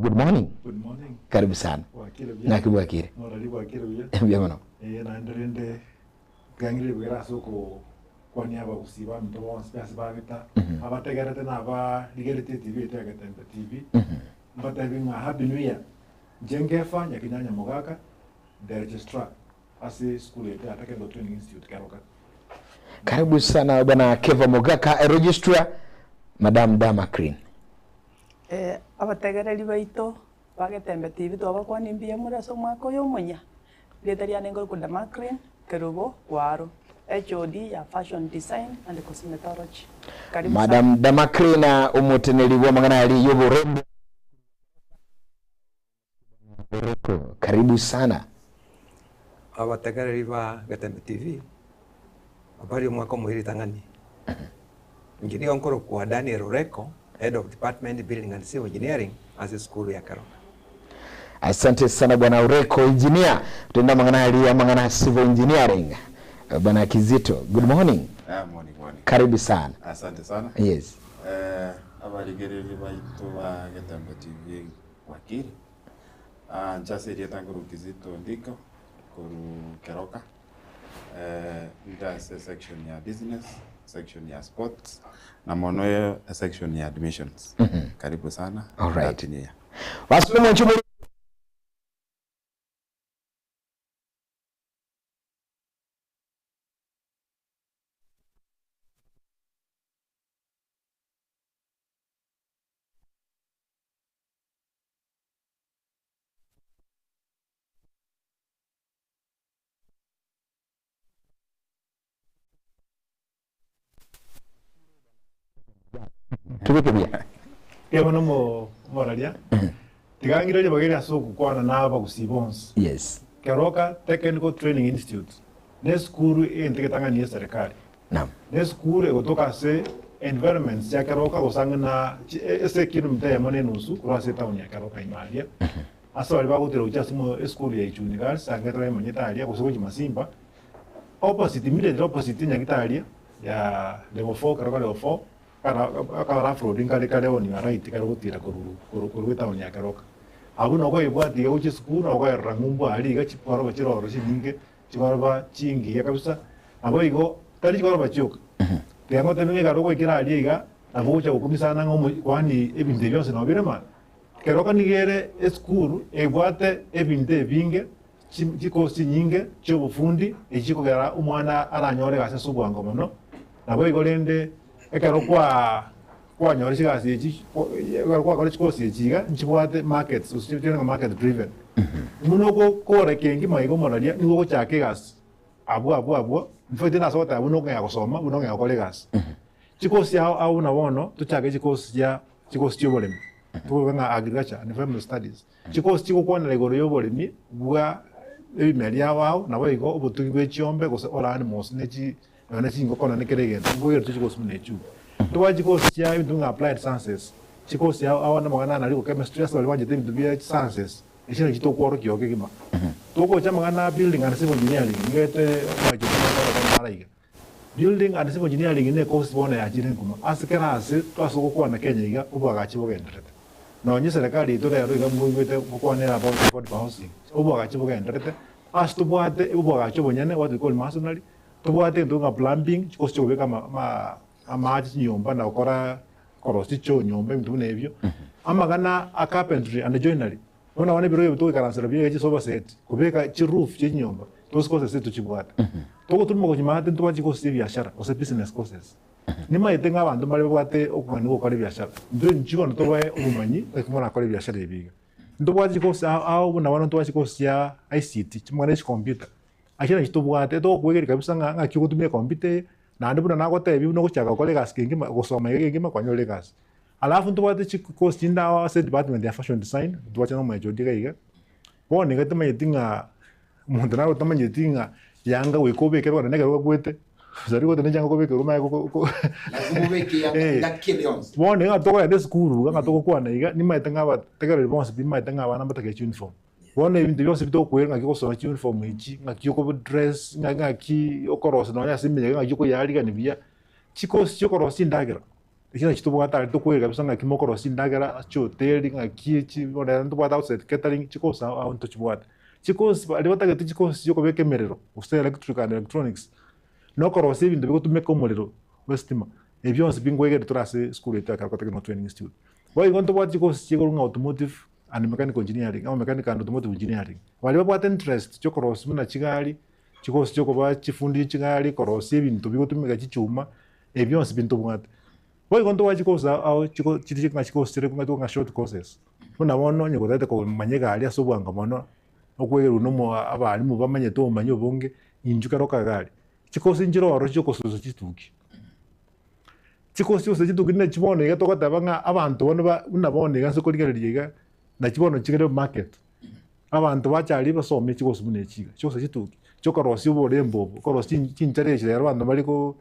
Good morning. Good morning. Karibu sana. Wakile Na kibwakire. Morali wakile bya. Byagono. Na ndrende gangire bwera soko kwani aba kusiba mto space bagita. Abategerete na aba ligerete TV tegete TV. Mbata binga happy new year. Jengefa nyakinyanya mogaka the registrar asi school yetu atakendo training institute Karoka. Karibu sana bwana Keva Mogaka, registrar Madam Damakrin. Abategereri baito bagetembe TV twabakwani mbia muraso mwako yomunya leteria nengo ku Damakrin Kerubo Waro HOD ya fashion design and cosmetology. Karibu Madam Damakrin umuteneri wa magana yali yobo rembo. Karibu sana. Abategereri ba Getembe TV abari mwako muhiri tangani. Ngiri onkoro kwa Daniel Rureko, Head of Department Building and Civil Engineering as a school ya Karoka. Asante sana bwana Ureko engineer. Tenda mangana ya mangana civil engineering. Bwana Kizito, good morning. Morning. Karibu sana. Asante sana. Yes. Abaligereri baito ba Getembe TV wakili. Nchasiri tanguru Kizito ndiko kuru Karoka. Nda section ya business, section ya sports, na mono section ya admissions. Karibu sana. All right. Wasimu mchumu. Tubipia. Kema no moralia. Tigangire bagere soko kwana naba kusibons. Yes. Karoka Technical Training Institute. Ne school enteketanga ni serikali. Naam. Ne school egotoka se environments ya Karoka osangana ese kilomita ya mane nusu kwa se town ya Karoka imalia. Asa wali bagotero jasimo school ya Ichunigal sangetra manyeta alia kusoji masimba. Opposite immediately opposite nyakitalia ya level 4 Karoka level 4. Kara frauding kale oni right kare gutira kuru town ya Karoka. Abuno ko ibwati uchi school no ko rangumbu ali ga chiparo bachiro ro shinge chikora chingi ya kabisa abo igo tari chikora bachuka tengo temenge ga ko kira ali ga abo cha kumisa na ngomo kwani ebinde byose no birema Karoka nigere school ebwate ebinde binge chiko sinyinge cyo bufundi echiko gara umwana aranyore ga sesugo ngomo no abo igo lende Karoka kwa nyori sigasi echi kwa college course echiga nchibwate markets usitire market driven muno ko rekengi maigo moralia nigo ko chake gas abu mfite na sota buno ko yakosoma buno ko yakole gas chikosi au na wono tuchake chikosi chobolemi to nga agriculture and family studies chikosi chiko kona legoro yobolemi bwa ebimeria wao na baigo obutugi bwechombe ko orani mos nechi na chingo kona nekeregenda ngo yetu chikosi munechu tuwa chikosi cha ibintu applied sciences chikosi awana magana na liko chemistry asa wanje temi tubia sciences eshina kitoko kyoke kima toko cha magana building and civil engineering ngete majo kwa maraiga building and civil engineering ne course bona ya jire kuma asikana ase twasoko kwa na Kenya iga ubwa chibogendrete no nyi serikali to ya iga mwete kwa ne about for housing ubwa chibogendrete astubwate ubwa chibonyane what we call masonry tubwate ndunga plumbing chikosi chobe kama amaji nyumba na ukora korosi cho nyumba mtu nebyo amagana a carpentry and joinery ona wane biro yebuto ikaranzira byo yaje soba set kubeka chi roof chi nyumba those courses setu chibwata toko turimo kujimate ntwa chiko si biashara ose business courses nima yetenga abantu bari bwate okumani ko kora biashara ndo nchiko ntobaye ubumanyi ekimona kora biashara ebiga ndobwa chiko sa au na wana ntwa chiko sia ICT chimwana chi computer akira chitobwate to kwegeri kabisa nga kiko tumia computer na ndibuna nako tebi uno kuchaka kole gas kingi gusoma yenge makwanyole gas alafu ntubate chikosi chinda wa set department ya fashion design tuwacha no majo diga iga bone ga tama yetinga muntu nawe tama yetinga yanga wekobe ke bana nega kwete zari ko tenjanga ko beke ruma ko lazima ubeke yanga killions bone ga toko ya de school ga toko kwa na iga ni maitanga ba tegere bonse bi maitanga ba namba take uniform bone ibintu byose bito kwera ngaki ko sona uniform ichi ngaki ko dress ngaki okorosa no ya simye ngaki ko yali ga nibia chikosi chokorosi ndagira ikina chitu bwata to kwega kabisa nga kimokoro sindagara choteli nga kichi ona ndo bwata outside catering chikosa au ndo chibwata chikosa ali bata gati chikosa chiko bekemerero use electric and electronics no koro se bintu biko tumeka umuriro westima ebyonse bingwegere turase school yetu ya Karukota Training Institute boy gonto bwata chikosa chiko nga automotive and mechanical engineering au mechanical and automotive engineering wali bwata interest chokoro simuna chigali chikosa choko ba chifundi chigali koro se bintu biko tumeka chichuma ebyonse bintu bwata boy gonto wachi kosa au chiko chiti nga chikosa chire kunga to short courses una wono nyego date ko manyega ali asobwanga mono okwegera unomo abali mu bamanye to manyo bonge injuka rokagali chikosa njiro oro chiko soso chituki chikosa soso chituki ne chibone ga to katabanga abantu bano unabone ga sokoligereriga na chibono chigere market abantu bachali basome chikosa mune chiga chikosa chituki chokorosi uborembo korosi chinchareje rero abantu bali ko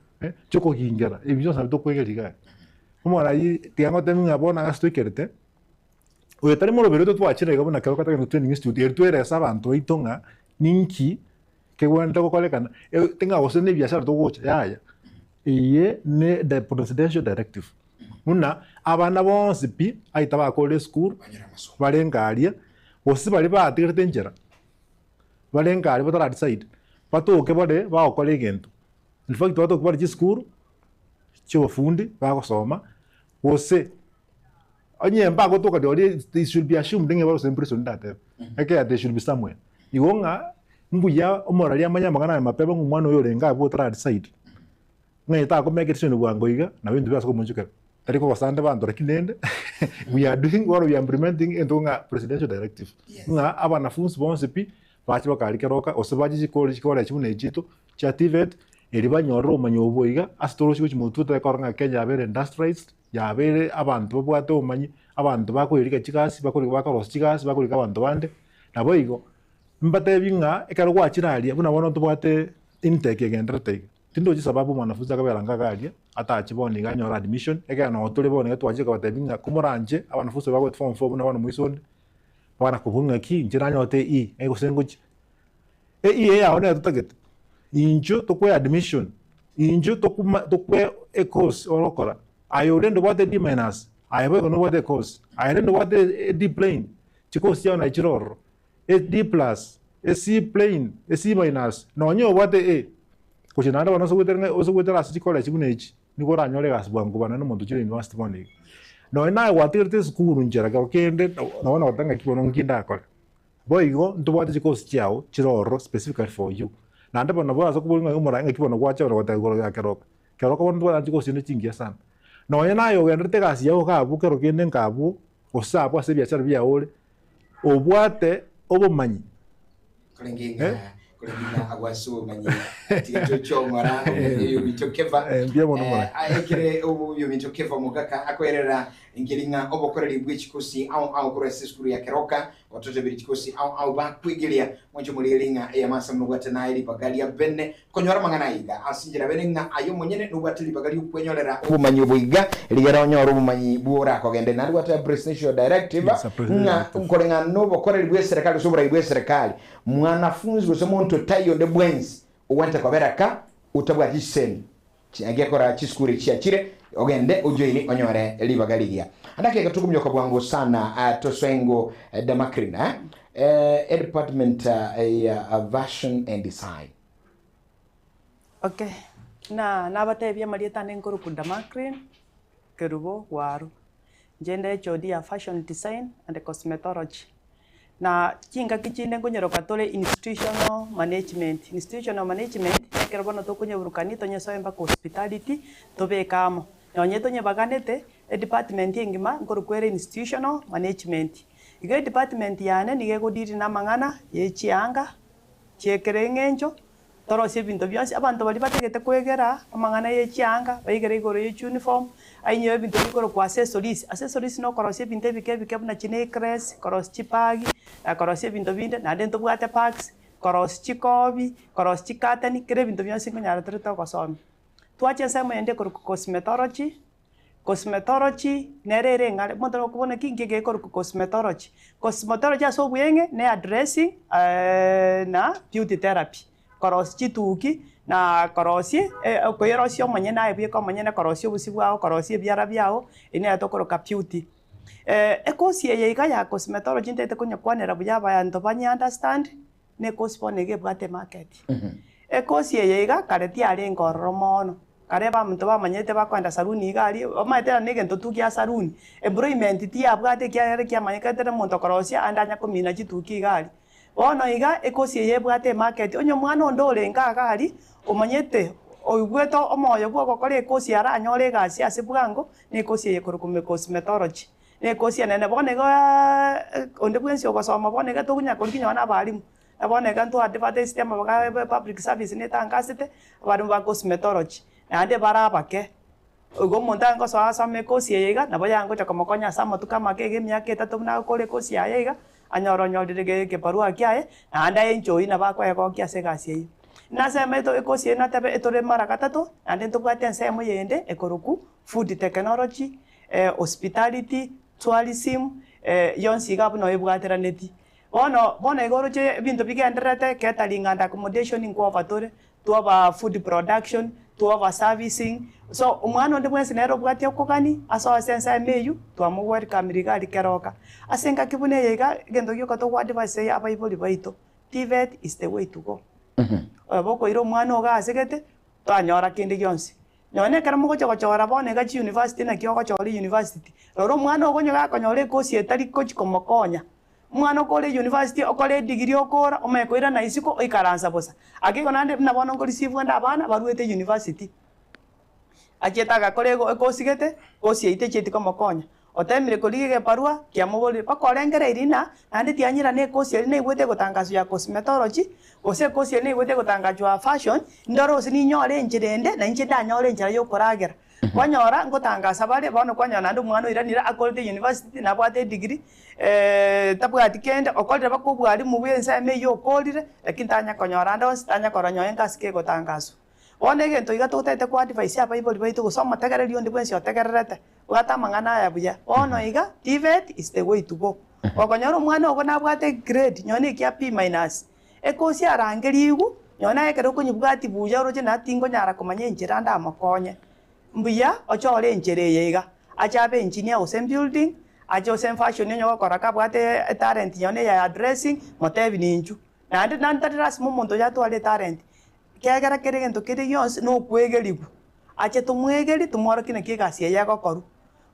choko hingera ebyo sabe to kwegeriga umara yi tiango teminga bona gastoikerete oyo tari moro beroto twachire gabona Karukota Training Institute ertuere abantu itonga ninki ke wenda ko kolekana tenga osene biashara to gocha yaya iye ne the presidential directive muna abana bonse pi aitaba ko le school balengaria osi bali batigirete njera balengaria batara decide batoke bode baokole gento in fact batoke bali school cyo fundi bagosoma ose onye mbago to kadori they should be assumed nge baro sempre so ndate eke they should be somewhere iwonga mbuya omorali amanya magana mapeba ngumwana oyo renga abo trad side ngai ta ko make sure bwango iga na bintu byasoko munjuka tariko basande bando rakinende we are doing what we are implementing into nga presidential directive nga abanafunzi bonse pi bachi bakali keroka osebaji chikole chimune chito cha TVET eri banyoro manyobo iga astoro chiko chimututa koranga Kenya abere industrialized yabere abantu babwate umanyi abantu bakoyirika chikasi bakorosa chikasi bakorika abantu bande nabo igo mbate binga ekaro kwachiralia buna bono tubwate intake egenderete tindo chisababu mwanafunzi akaberanga galia atachibone ganyora admission ekano tole bone twachika batebinga kumuranje abanafunzi bako form 4 buna bano muisonde bana kubunga ki njiranyote ego senguchi ya ona tutagete injo tokwe admission injo tokwe a course orokora ayo rendo wate D minus ayo no wate course ayo rendo wate D plane chiko sia na chiroro a D plus a C plane a C minus no nyo wate A kuchinanda bano osogwetera asi college bunechi niko ranyore gasbwangu bana no muntu chire university bone no na watirte school njera ka kende no na watanga kibono nginda akora boigo ntubwate chiko siao chiroro specifically for you nande bano bwa sokubunga umuranga kibono kwacha ro watagoro ya keroka bono bwa chiko sine chingia sana no yana yo gendete kasi yao kabu kero kende ngabu osapo ase biashara bya ole obwate obumanyi kulenginga agwaso manyi tito chomara yo bitokeva ayekere yo bitokeva mugaka akwerera ingiringa obokoreri bw'ikikosi au kurese skuru ya keroka watoto b'ikikosi au bakwigilia mwenje muliringa eyamasa mugwate nairi bagalia benne konyora mangana iga asinjira benenga ayo monyene nubwatili bagali ukwenyorera ubumanyi bwiga ligera onyoro ubumanyi bwora kogende nari wata presidential directive nga unkorenga nobokoreri bw'eserikali sobura bw'eserikali mwanafunzi gosomonto tayo de bwenzi uwante kwaberaka utabwa jisen chagekora chiskuri chiachire ogende ujoini onyore libagaligia andake katukumyo kwa bwangu sana toswengo damakrina department version and design. Okay, na batebya marieta nenkoro ku damakrin kerubo waru njende HOD ya fashion design and cosmetology na kinga kichinde ngonyero katole institutional management kerbono to kunye burukani to nyeso emba hospitality to bekamo nonyeto nye baganete department yengima ngoro kwere institutional management ige department yane nige godiri na mangana yechianga chekerengenjo torosie bintu byose abantu bali bategete kwegera amangana yechianga baigere igoro ye uniform ainyo bintu bikoro kwa accessories no korosie bintu bike buna chine crest koros chipagi korosie bintu binde na dento bwate packs koros chikobi koros chikatani kire bintu byose ngonyara trito kosomi twache sema ende koro cosmetology nerere ngale mondo kubona kingege koro cosmetology aso bwenge ne addressing na beauty therapy koros chituki na korosie koyerosie omanye naye bweka omanye na korosie obusi bwao korosie biara biao ine tokoroka beauty ekosi eye iga ya cosmetology ndete kunyakwanera buya abanto banye understand ne kosi bonege bwate market ekosi eye iga kareti ari ngororo mono kare bamuntu bamanyete bakwenda saluni igari omaetera negento tukia saluni employment ti abwate kiare kiamanyekete muntu korosia andanya komina chituki igari bono iga ekosi eye bwate market onyo mwana ondore ngagari omanyete oigweto omoyo bwo gokore ekosi ara anyore gasi ase bwango ne ekosi eye kurukume cosmetology ne ekosi nene bonega onde bwensi ogosoma bonega togunya korikinya na balimu abonega ntu advert system baga public service ne tangasite abantu ba cosmetology ande barabake ugo monta ngo asame ekosi eye nabo yango chakomokonya sama tukamake emyaka 3 na kore ekosi eye anyoronyorire ke barua kiae anda enjoy na bakwa yako kiase gasi eye nasema eto ekosi na tabe etore mara gatatu ande tubwate nsemo yende ekoroku food technology hospitality tourism yonsi gabu no ebwatera neti bono igoroche bintu bigenderete catering and accommodation in Kovatore to have food production to have servicing so umwana onde mwensi nero bwate okogani aso sensa meyu to amu welcome rigari keroka asenga kibune yega gendo yoko to advice ya abaiboli baito TVET is the way to go boko iro mwana oga asegete to anyora kindi gyonsi nyone karamo ko chora bone ga university na kioko chori university roro mwana ogonyo ga konyore kosi etari coach komokonya mwana kole university okole degree okora omekoira na isiko oikaransa bosa akiko nande nabono ko receive nda abana baruete university achetaga kole kosigete kosi ite cheti komokonya otemire kolige parua kiamobole pakorengere irina nande tianyira ne kosi eri ne igwete gotangazo ya cosmetology ose kosi ne igwete gotangazo ya fashion ndoro sini nyore njirende na nje ndanyore njira yo koragera kwanyora ngotangaza bale bono kwanyana ndu mwana iranira akolete university na bwate degree tabwati kende okolere bakobwari mu bwensa meyo okolire lakini tanya konyora ndo tanya koronyo engasike gotangazo one gento iga totete kwa advice ya bible baito gusoma tegererio ndi bwensi otegererete ugata mangana ya buya ono iga TVET is the way to go okonyora mwana ogo na bwate grade nyone kia P- ekosi arangerigu nyona ekero kunyibwati buya roje na tingo nyara komanye njira nda makonye mbuya ochore njere yega achabe engineer osem building acho sem fashion nyo koraka bwate talent nyone ya dressing motevi ninju na ndi nantatras mumuntu ya twale talent kegera keregento kiri yons no kwegerigu ache tumwegeri tumoro kine kigasi ya gokoru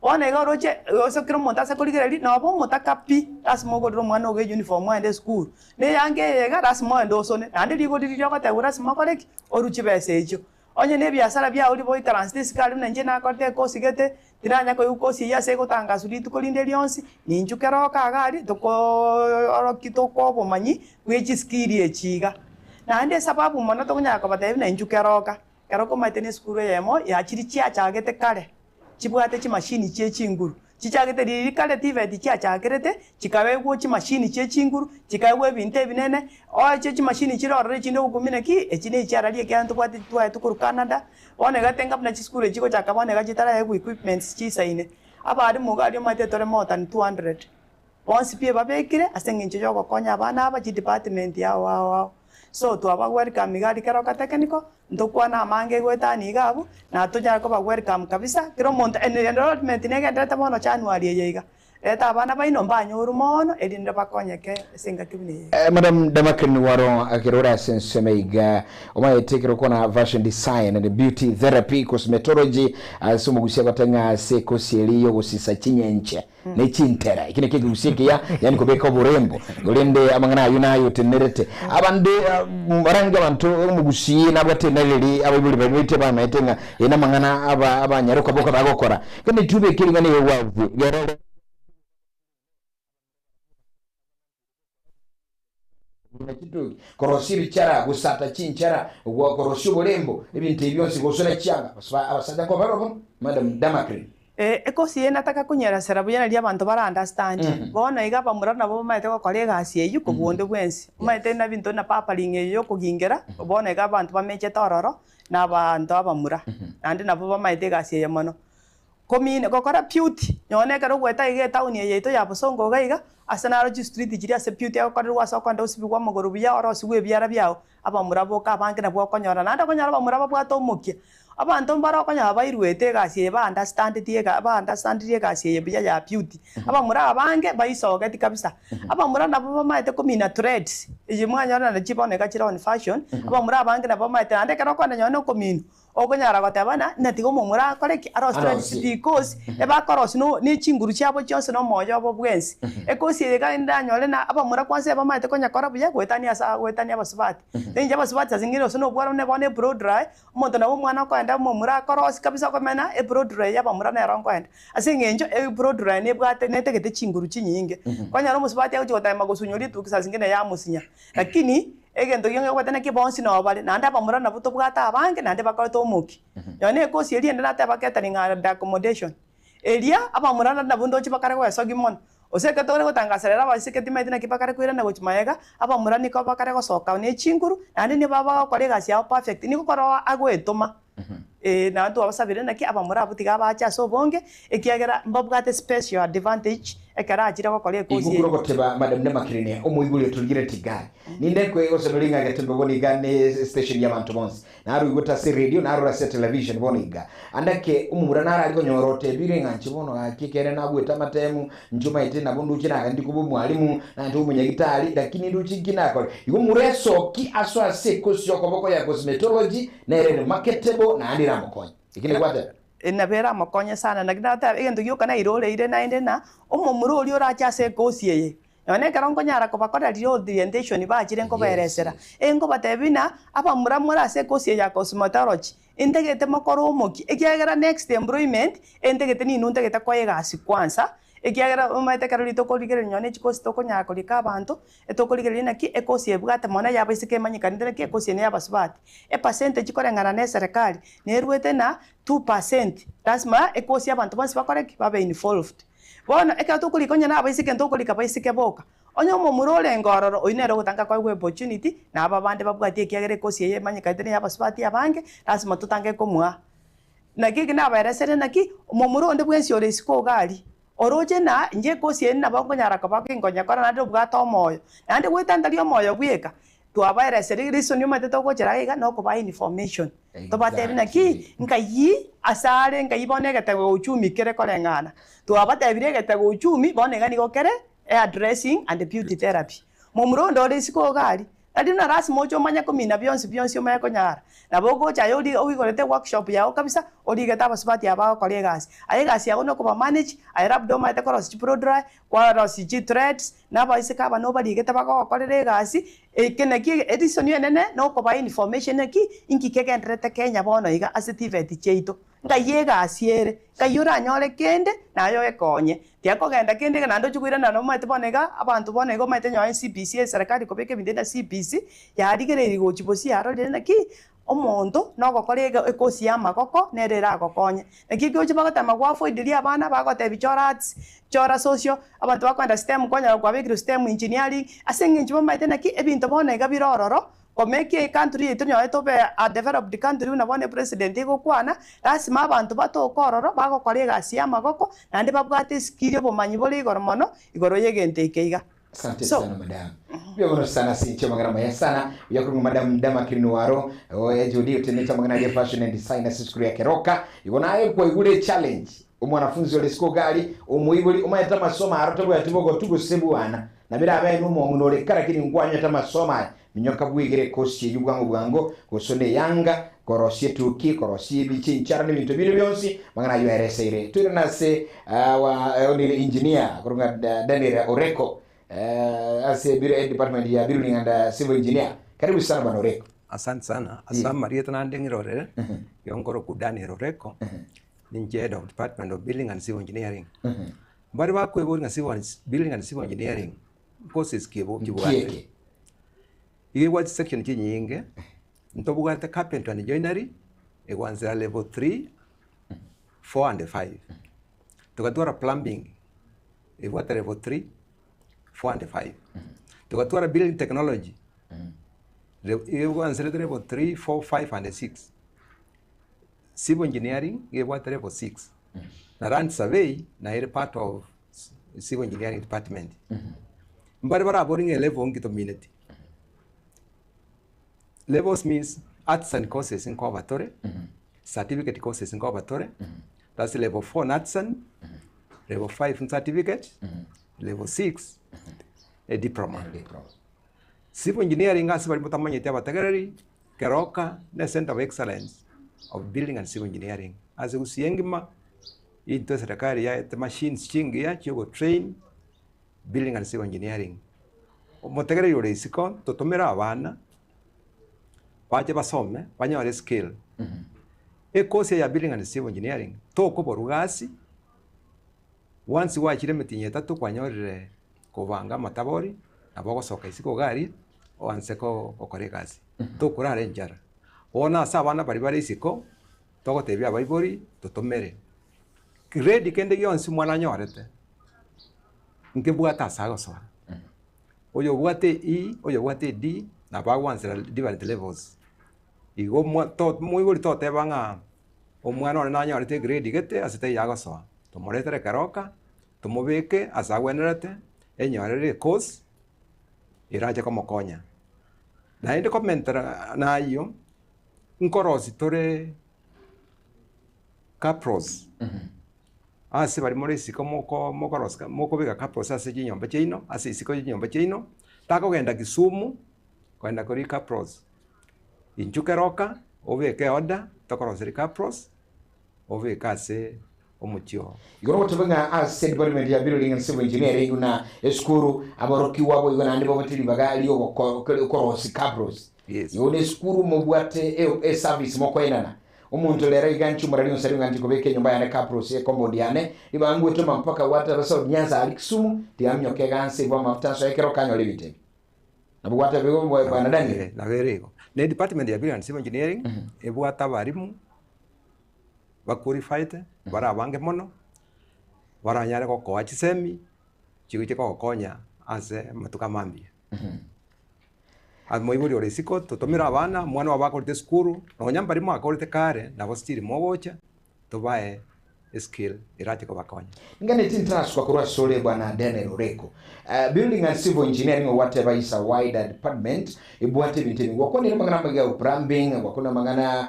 one ga roche osokiro monta sa kuligeri no bo mutaka pi asmo go mwana oge uniform ande school ne yange yega asmo ndo sone ande digo dirio ko tawura asmo koreki oruchi besejo onye ne biasara bya uri boy transit kali nje na kote ko sigete tiranya ko ukosi ya se gotangazo litukolinde lyonsi ninjukero kagari toko orokito ko bomanyi wechi skill echiga na ande sababu mona to nya ko bataye na njukero keroko matene skuru yemo ya chiri chia chagete kale chibwate chi machine chie chinguru chichagete riri kale TVET chia chagerete chikawe go chi machine chie chinguru chikawe binte binene o chi machine chirore chinde ugumine ki echine chiaralie kyantu kwati twa tukuru Canada one gatenga na chiskuru chiko chakabone gachitara equipments chisaine abari mugali mate tore more than 200 once pie babekire asenginche jogo konya abana aba chi department yao so to aba welcome gari keroka technical ndokwana mange gwetani gabu na tuja ko ba welcome kabisa kiro monta enrollment negendete mono January yega eta abana baino mbanyoru mono edinde bakonyeke singa kibine madam Damakin waro akirora sensemeiga omayetekero kona fashion design and beauty therapy cosmetology asumugusia kwatenga seko sieliyo gusisa chinyenche ne chintera ikine kigusieke ya yani kobeka burembo golende amangana yunayo tenerete abande baranga bantu mugusiye nabwatenariri abibuli babite bamayetenga ina mangana abanyaruka boka bagokora kene tube kiringane wavu gerere kitu korosiri chara gusata chinchara gwa korosyo bolembo ebintu ebyonsi gosona cyanga abasajja ko barobo madam Damakin ekosi nataka kunyera serabu yana lya bantu bara understand bona iga bamura nabo maite ko kolega asiye ko bonde bwensi maite na bintu na papa linge yo kugingera bona iga bantu bameche tororo na bantu abamura andi nabo bamaite gasiye mono komine gokora beauty nyone kero gweta ige town yeito ya Bosongo gaiga asenaro ju street jiri ase beauty akokorwa asokonda usibigwa mogoro biya oro sigwe byara byao abamuraboka abange nabwo konyora nanda konyora bamuraba bwa tomukia abantu mbara konya bairwete gasi ba understand tiega ba understand tiega gasi biya ya beauty abamura abange baisogeti kabisa abamura nabo maite komina threads iyi mwanyora na chibone gachira on fashion abamura abange nabo maite ande kero kwana nyone komino okonyara gotabana natigo mumura koreki arostrate because eba koros no ni chinguru chabo cyose no moyo abo bwensi ekosi yega ndanyole na abamura kwanse aba maite konya kora buya gwetani asa gwetani abasubati nje abasubati zingiro sono bwaro ne bone blow dry umuntu na umwana ko enda mumura koros kabisa ko mena e blow dry abamura na rongo enda asingenjo e blow dry ne bwate netegete chinguru chinyinge konya no musubati ayo gotama gosunyori tukisa zingine ya musinya lakini egento yonge kwatana kibonsi no bale nanda bamura na buto bwata abange nande bakato muki yone ko sieri enda nata baketa ninga accommodation elia abamura na bundo chibakare kwa sogimon oseka tore gotangasera basike timaiti na kibakare kwira na gochimaega abamura niko bakare gosoka ne chinguru nande ni baba kore gasi ya perfect niko koro agwetoma na antu abasabire naki abamura butiga bacha so bonge ekiagera mbabwate special advantage ekara achira ko kole kozi igukuro goteba madam Ndemakirine omuyigule tulgire tigari ninde kwe osobelinga gatembe boniga ne station ya bantu bonse naru igota se radio naru ra se television boniga andake umura nara aliko nyorote birenga nchibono akikere nagweta matemu njuma ite nabundu kina ndi kubu mwalimu na ndi umunyagitali lakini ndu chikina ko igumureso ki aswa se kosyo koboko ya cosmetology na ere marketable na andira mukonya ikine kwate enabera makonya sana naginata egento gyoka na irole ire na ende na omomuro uri oracha se kosiye yone karongo nyara ko bakora rio orientation bajire ngo beresera engo batebina abamura mura se kosiye ya cosmetology integete makoro omoki ekiagera next employment entegete ni nuntegete kwa egasi kwanza ekiagera umaite karolito koligere nyone chikosi to konya kolika abantu etokoligere naki ekosi ebwata mona yaba isike manyikanire ki ekosi ne yabasubati percentage korengana ne serikali nerwete na 2% lazima ekosi abantu bonse bakoreki babe involved bona ekato kulikonya na abaisike ntokolika baisike boka onyo momurole ngororo oinero gutanga kwa opportunity na aba bande babwati ekiagera ekosi ye manyikanire yabasubati abange lazima tutange komwa naki na baresere naki momuronde bwensi ore isiko gali oroje na nje kosi na bango nyara ka bakingonya kora na bwato moyo nande gwetandario moyo gweka twabaira serigiriso nyuma teto chera iga no kuba information to bateri na ki nkayi asare nkayi bonegete uchumi kere korengana twabatebire gete uchumi bonega ni gokere hair dressing and beauty therapy momrondo ore siko gali adina ras mojo manya komina bionsi maya konyara na bogo cha yodi ogigorete workshop yao kabisa odigeta basubati yaba kole gasi aye gasi yao no ko manage aye rabdo ma te koros pro dry kwa rosi g threads na ba isika ba no bali geta ba ko kole gasi keneki edison yenene no ko ba information ki inki keke entrete Kenya bono iga asitiveti cheito ngaye gasi ere kayura nyore kende na yo ekonye tiako genda kende na ndo chukwira na no mate bonega abantu bonego mate nyo CPC serikali ko beke bindenda CPC ya digereri go chiposi aro dena ki omonto no gokorega ekosi ya magoko nerera gokonye ekigyo chibagota magwafo idiria abana bagote bichorats chora socio abantu bakwenda STEM konya kwa bigiro STEM engineering asengi nchibo mate na ki ebinto bonega birororo komeke country yetu nyo to be a developed country una bone president ego kwana lazima abantu batokororo bagokorega gasi ya magoko nande babwate skill bomanyi boli igoromono igoro yegente ikeiga. Asante sana madam. Pia bona sana sinche magarama ya sana ya kuru madam Ndemakirine waro ya jodi uteneta magana ya fashion and design assistant ya keroka ibona ayo kwa igule challenge umwanafunzi ole siko gali umuibuli umayeta masoma arotobo ya tibogo tugo sebuana na bira abaye numo munole kara kiri ngwanya ta masoma minyoka bwigire kosi yugwango bwango kosone yanga korosie tuki korosie bichi nchara ni bintu bire byonsi magana yo RSA turi nase wa onile engineer kurunga Daniel Oreko ase bire department ya building and civil engineer. Karibu sana bwana Oreko. Asante sana. Asante Maria Tanandengirore. Yongoro ku Daniel Oreko. Ninje head of department of building and civil engineering. Bari bako ebo civil building and civil engineering courses kibo kibwate. Iwe what section kinyinge. Ntobugate carpentry and joinery egwanza level 3 4 and 5. Tukatwara plumbing egwata level 3 4 and 5. Tukatwara building technology. Egwanza level 3 4 5 and 6. Civil engineering egwata level 6. na land survey na ere part of civil engineering department. Mbari bara boring a level ngito minute. Levels means arts and courses in Covatore, certificate courses in Covatore. That's level 4 in arts and level 5 in certificate, level 6 a diploma. Civil engineering as well mutamanya tiaba tagarari Keroka the Center of Excellence of Building and Civil Engineering. As you see engima into serikali ya the machines chingi ya chigo train building and civil engineering. Motagarari yore isiko totomera abana baje basome banyore skill. E course ya building and civil engineering toko borugasi once wachire metinye tatu kwanyorire kuvanga matabori abogo soka isiko gari once ko okore kazi to kurare njara ona sabana bari bari isiko toko tebya baibori totomere grade kende yonsi mwana nyorete nke bwata sago so oyo bwate E oyo bwate D na ba once different levels igo mo to muy bori to tebanga omwana ona nyorete grade gete asite yago so to moretere Keroka to mobeke asagwenerete enyorere course iraje como konya na inde komentara na iyo nkorosi tore capros ase bari muri siko mokoroska mokobeka capros ase jinyomba cheino ase siko jinyomba cheino tako genda Kisumu kwenda kuri capros inchu Keroka obeke oda tokoroseri capros obeka ase omuchio igoro tubenga as department ya building and civil engineering na eskuru aboroki wabo igona ndibo batiri bagali okorosi capros yone skuru mubwate service mokoenana umuntu lera iganchu murali nsari nganti kobeke nyumba yane capros e compound yane ibangu etoma mpaka wata basa Nyanza ali Kisumu tiamnyoke ganse bwa mafuta so ekero kanyo libite nabwata bego bwana Daniel na verego ne department ya building and civil engineering ebwata barimu bakurified bara bange mono bara nyare ko ko achisemi chigite ko konya ase matuka mambi amo iburi ore siko totomira abana mwana wabakorite skuru no nyambari mo akorite kare na bostiri mogocha tobae skill irate ko bakonya ngane tintras kwa kurwa sole bwana Daniel Oreko building and civil engineering or whatever is a wider department ibwate biteni wakoni mangana magaga plumbing wakona mangana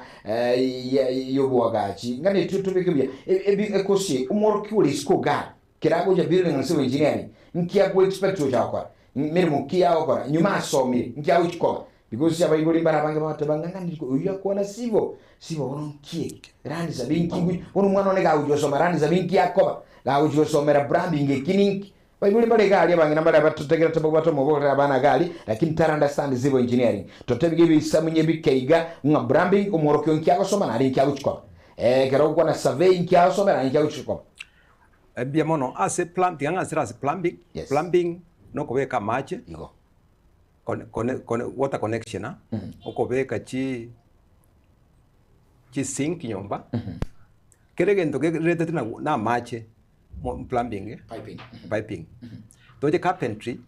yobwagachi ngane tutubikibya ekosi umoroki uri sko ga kirago ja building and civil engineering nkia go expect uja kwa mirimo kia okora nyuma asomi nkia uchiko because ya baibuli barabange batabanga ndiko uya kuona sivo ononkie randi za binki onu mwana onega ujoso marandi za binki yakoba la ujoso mera branding kininki baibuli bale gali abangina bale batutegera tababato mobora abana gali lakini tara understand civil engineering totebige bisamunye bikeiga nga branding umorokyo nkiago soma na nkiya uchiko kero kwa na survey nkiya soma na nkiya uchiko bien mono ase plumbing anga sira plumbing plumbing no kobeka mache igo water connection okobeka chi sink nyomba keregendo gerete na mache plumbing piping toje carpentry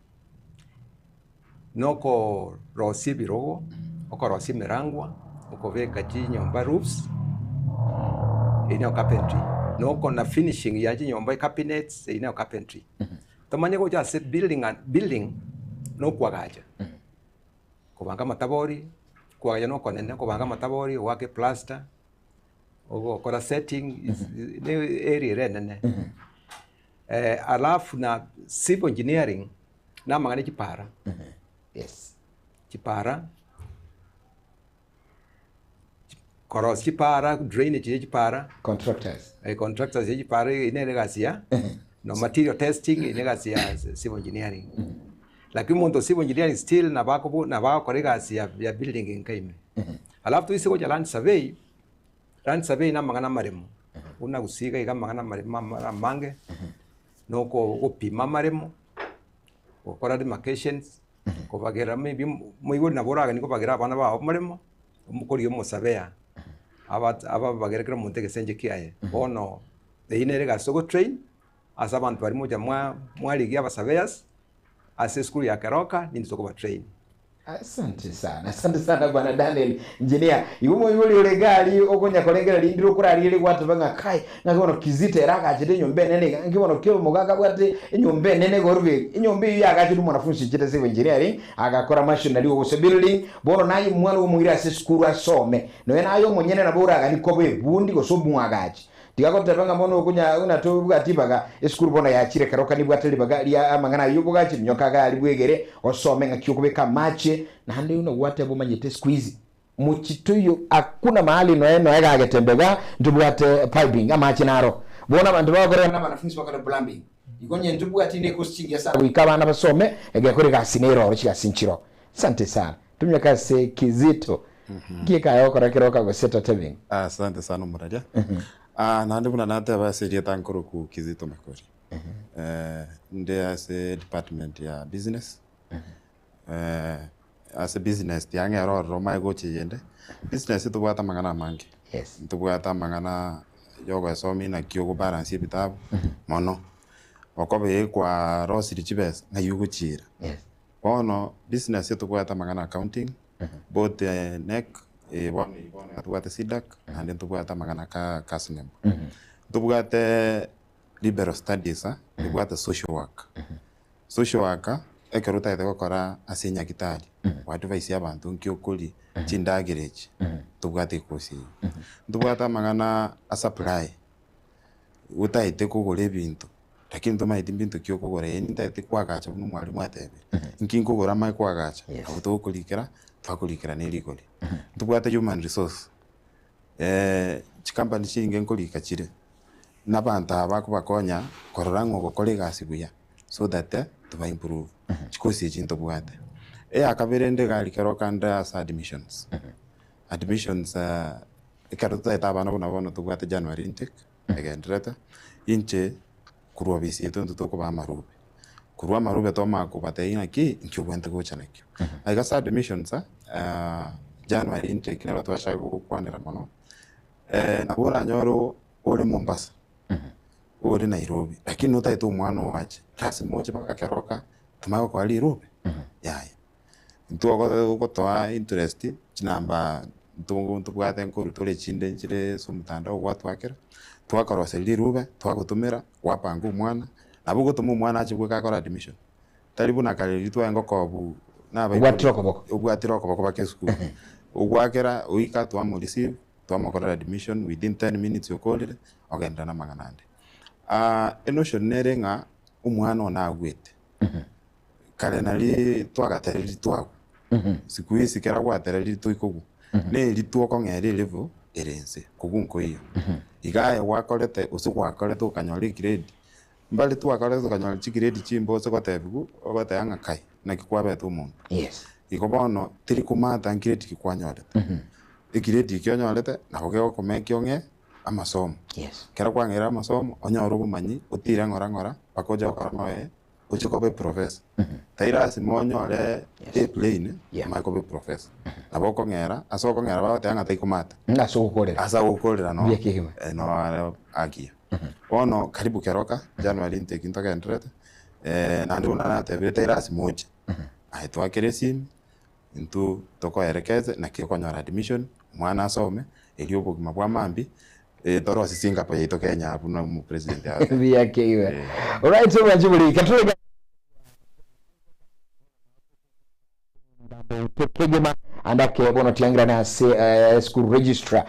noko rosi birogo oko rosi merangwa okobeka chi nyomba roofs ino carpentry noko na finishing ya chi nyomba cabinets ino carpentry tomanye ko ja se building no kwagaja kubanga matabori kwagaja no konene kubanga matabori wake plaster ogo kora setting ne area renene alafu na civil engineering na mangane chipara yes chipara koros chipara drainage chipara contractors chipara inere gasia no material testing inegasi ya civil engineering lakini mondo civil engineering still na bako korega ya building nkaime alafu tu isiko land survey na mangana maremo una gusiga iga mangana maremo mange noko opima maremo okora demarcations ko bagera maybe muibona naboraga niko bagera abana ba maremo umukori yo musabea aba bagera kira montege senje kiaye ono the inere sogo train asa abantu bari moja mwali gia surveyors ase school ya Keroka ni soko ba train Asante sana bwana Daniel engineer yumo yuli ulegali okonya kolengera lindiro kurali ile kwatu banga kai ngakono kizite raka chite nyombe nene ngibona kyo mugaka bwate nyombe nene gorbe nyombe yu akachitu mwanafunzi chite civil engineering agakora machine wo building bono nayi mwana wo mugira sikuru asome no ena ayo munyene na bora agani kobe bundi ko sobu agachi tikakota banga mono okunya unatobuga tibaga esikuru bona yachire karoka ni bwateli baga ya amangana yubuga chi nyoka ga libwegere osome ngakiyokubeka mache na hande uno wate bo manyete squeeze muchituyo akuna mahali no eno ega agetembega ndubwate piping amache naro bona bantu bagore na banafunzi bakora plumbing ikonye ndubwate ne kustinga sa wikaba na basome egekore ga sinero chi asinchiro asante sana tumyaka se kizito kika yokora kiroka go seta tebing asante sana muraja nandi buna nate abaserie tankoro ku Kizito Makori nde as a department ya business as a business tiange ro roma go chiyende business tubwata mangana mangi yes tubwata mangana yoga somi na kyogo balance bitabu mono okobe kwa rosiri chibes na yugo chira yes bono business tubwata mangana accounting both neck one tubwata sidak and tubwata magana ka kasnem tubwata liberal studies tubwata social work social work ekeruta ite gukora asenya kitari watu vaisi abantu nkyokuri chindagereje tubwata ikosi tubwata magana a supply utaite kugura ebintu lakini tumaite bintu kyokugura entaite kwagacha no mwalimu atebe nkinkugura mai kwagacha abutokulikira twakulikira nelikoli tubwata human resource chikampani chinge nkolika chire nabantu abakubakonya kororango gukora igasi buya so that tuba improve chikosi chinto bwate akabirende gali kerokanda as admissions admissions ikaruta itabana bona tubwate January intake again reta inche kurwa bisi eto tuko marube kurwa marube to makubate inaki nkyubwente gochanekyo agasa admissions January intake na watu washago kwanira mono nabora nyoro uri Mombasa uri Nairobi lakini utaita umwana wache kasi moja baka keroka tumago kwa Nairobi yaya ntuko gotoa interest chinamba tubwate nkuru tole chinde chire somutanda watu wakera twakarose Nairobi twagutumira wapanga umwana nabo gutuma umwana achibwe akora admission taribu nakaliri twango kobu ubwatira okoboko bake school ugwakera uika twamu receive twamukora admission within 10 minutes yokolire ogenda na maganande enotion nerenga umwana ona agwete kale nali twagatereri twago siku isi kera gwatereri twikogu ne lituoko ngere level erense kugunko iyo igaya wakolete usugwakolete ukanyori grade mbali twakolete ukanyori grade chimbo sokotebigu ogotanga kai na kikwabe tu umuntu yes ikobono tiri kumata grade kikwanyolete grade kionyolete nabo geko komekionge amasomo yes kera kwangera amasomo onyoro bumanyi utira ngora bakoja okaramoe uchikobe professor taira simonyore plane makobe professor naboko ngera asoko ngera batanga taikumata asa gukorera no no agia ono karibu keroka January intake intoka entrete nandu na tebe taira simoja aitwa keresim into toko erekeze na kikonyora admission mwana asome eliobo mabwa mambi toro sisinga pa yito Kenya abuna mu president ya yake iwe alright so wajibuli katolika tekegema andake bono tiangira na school registrar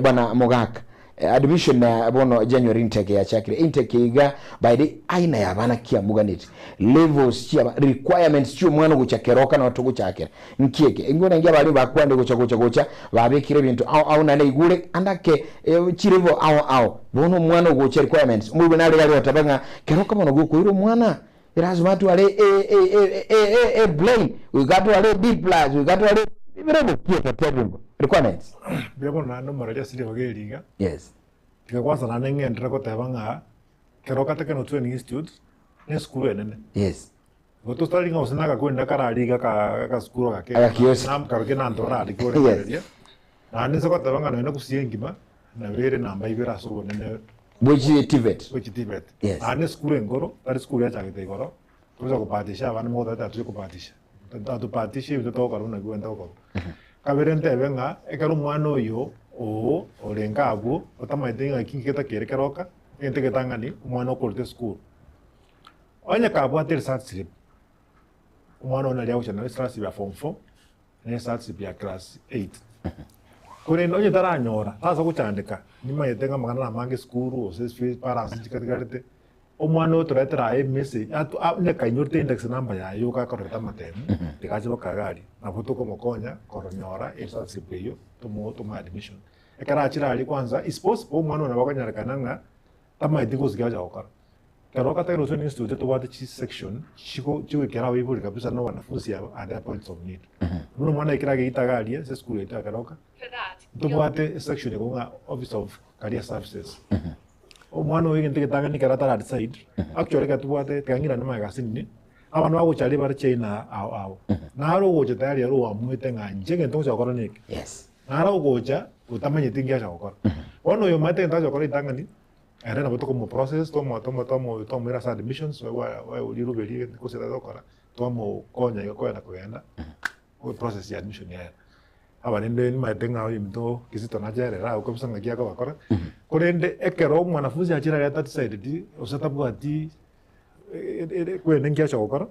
bwana Mogaka admission na bono January intake ya chakire intake iga by the aina ya bana kia muganiti levels chia requirements chio mwana guchakeroka na watu guchakira nkieke ngone ngia bali bakwande gucha babikire bintu au na igure andake chirevo au bono mwana gucha requirements mwe na gali watabanga keroka bono gukuiro mwana lazima tu ale a blame we got to ale B+ we got to ale birebo pia tebingo requirements bebo na no maraja sile bageliga yes tika kwanza na ngentra ko tabanga keroka tekeno training institute ne school enene yes goto staringa usinaga kwenda karaliga ka school ka ke nam karke na ndora ali ko yes na nisa ko tabanga no kusiengima na vere namba ibira so nene Boji Tibet yes ane school engoro ari school ya chagite igoro tuza kupatisha abana moda tatu kupatisha atupatishe ibintu togokora buna gwenda gokora kabere ntebe ng'a ekero omwana oyo orenga abwo otamaete ng'a kinki getakere keroka egente getang'ani omwana okorete esukuru onye kabwate research slip omwana ona aria gochana research slip ya form 4 na research slip ya class 8 korende onye taranyora sasa gochandika nimaete ng'a magana amange esukuru ose fees parents chikatigarete omwana oyo toretera aye message nekainyorete index number yayo gakoreta matemu tikache bakagari nabo tokomokonya koronyora research slip eyo toma admission ekarachira ali kwanza is possible omwana ona bakanyarekana ng'a tamaete gosikia gokora Karoka Technology Institute tubate chi section chiko kera wibuli kabisa no wanafunzi at their points of need. Muno mwana ikira gitagaria se school ita Karoka. Tubate section ya Office of Career Services. O mwana oyo ngente getanga ni karata at side. Actually ka tubate tangira na magazine ni. Abantu abo chali bar chaina awo. Naro goje tayari ro wa mwete nganje ngento chakora ni. Yes. Naro goja utamanye tingia chakora. Ono yo mate ngento chakora itanga ni. Era na boto como process tomo era sa admissions wa uliru beli ko se da dokora tomo konya yo koya na kugenda o process ya admission ya aba nende ni maitenga o imto kisito na jere ra ko bisanga kia ko bakora korende ekero mwanafunzi achira ya that side di osata bwati kwende ngia chokora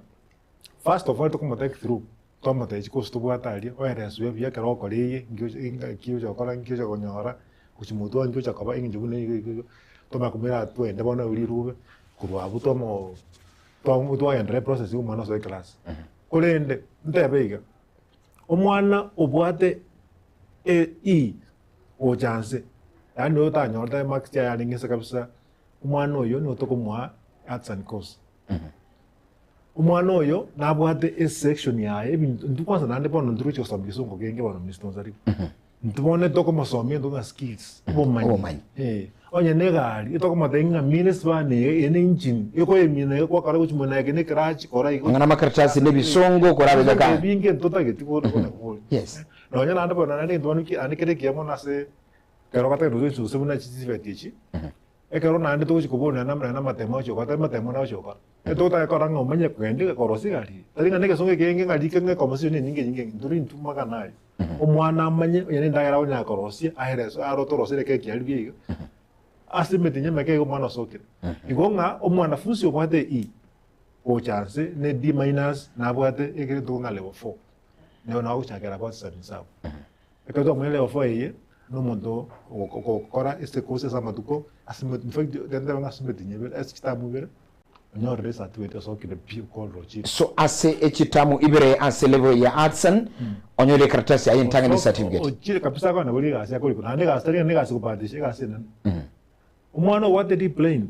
first of all to come take through tomo te chiko sto bwata ali o era suye bia kero kori ngio chokora ngio chokonyora kuchimuto ngio chakaba ingi jubune toma kumira twende bona ulirube kurwa butomo twa entre process umwana so class kolende ntebeiga omwana obwate o chance yani otanyorta max ya yaringisa kabisa omwana oyo ni otokomwa arts and course omwana oyo nabwate section yae ndukwanza nande bona ndrucho sabiso ngenge bona mistonzari ntubone tokomasomia ndonga skills bomanyi onye negari itokomatenga minutes bane ene engine iko emine ko kara kuchimona yake ne crash kora iko ngana makaratasi ne bisongo kora bega binge totageti ko ko yes no nya nanda bona nande ndwanu ki anikere kiamo nase kero kata ruzo sebuna chitivetichi ekero nande to kuchikobona na matemo cho kata matemo na cho kora etota kora ngomanye kwende korosi gari taringa neke songe kenge ngadi kenge komasione nyinge nduri ntuma kana omwana amanye yene ndagara onya korosi ahereso arotorosire keke albiga asimete nyama ke omwana sokere igonga omwana funsi obwate o chance ne D- na bwate ekere tunga level 4 ne ona kuchakera kwa sabi sabu ekato mwe level 4 ye no mondo kora este course sa matuko asimete in fact dende nga asimete nyebe eskitamu bere nyor resa tuete sokere pi ko rochi so ase echitamu ibere ase level ya artsan onyore karatasi ayi ntanga ni certificate ochire kabisa kwa na boli ga ase akoli kuna ndega astari ndega sikupatisha ga ase nan umwana what did he plane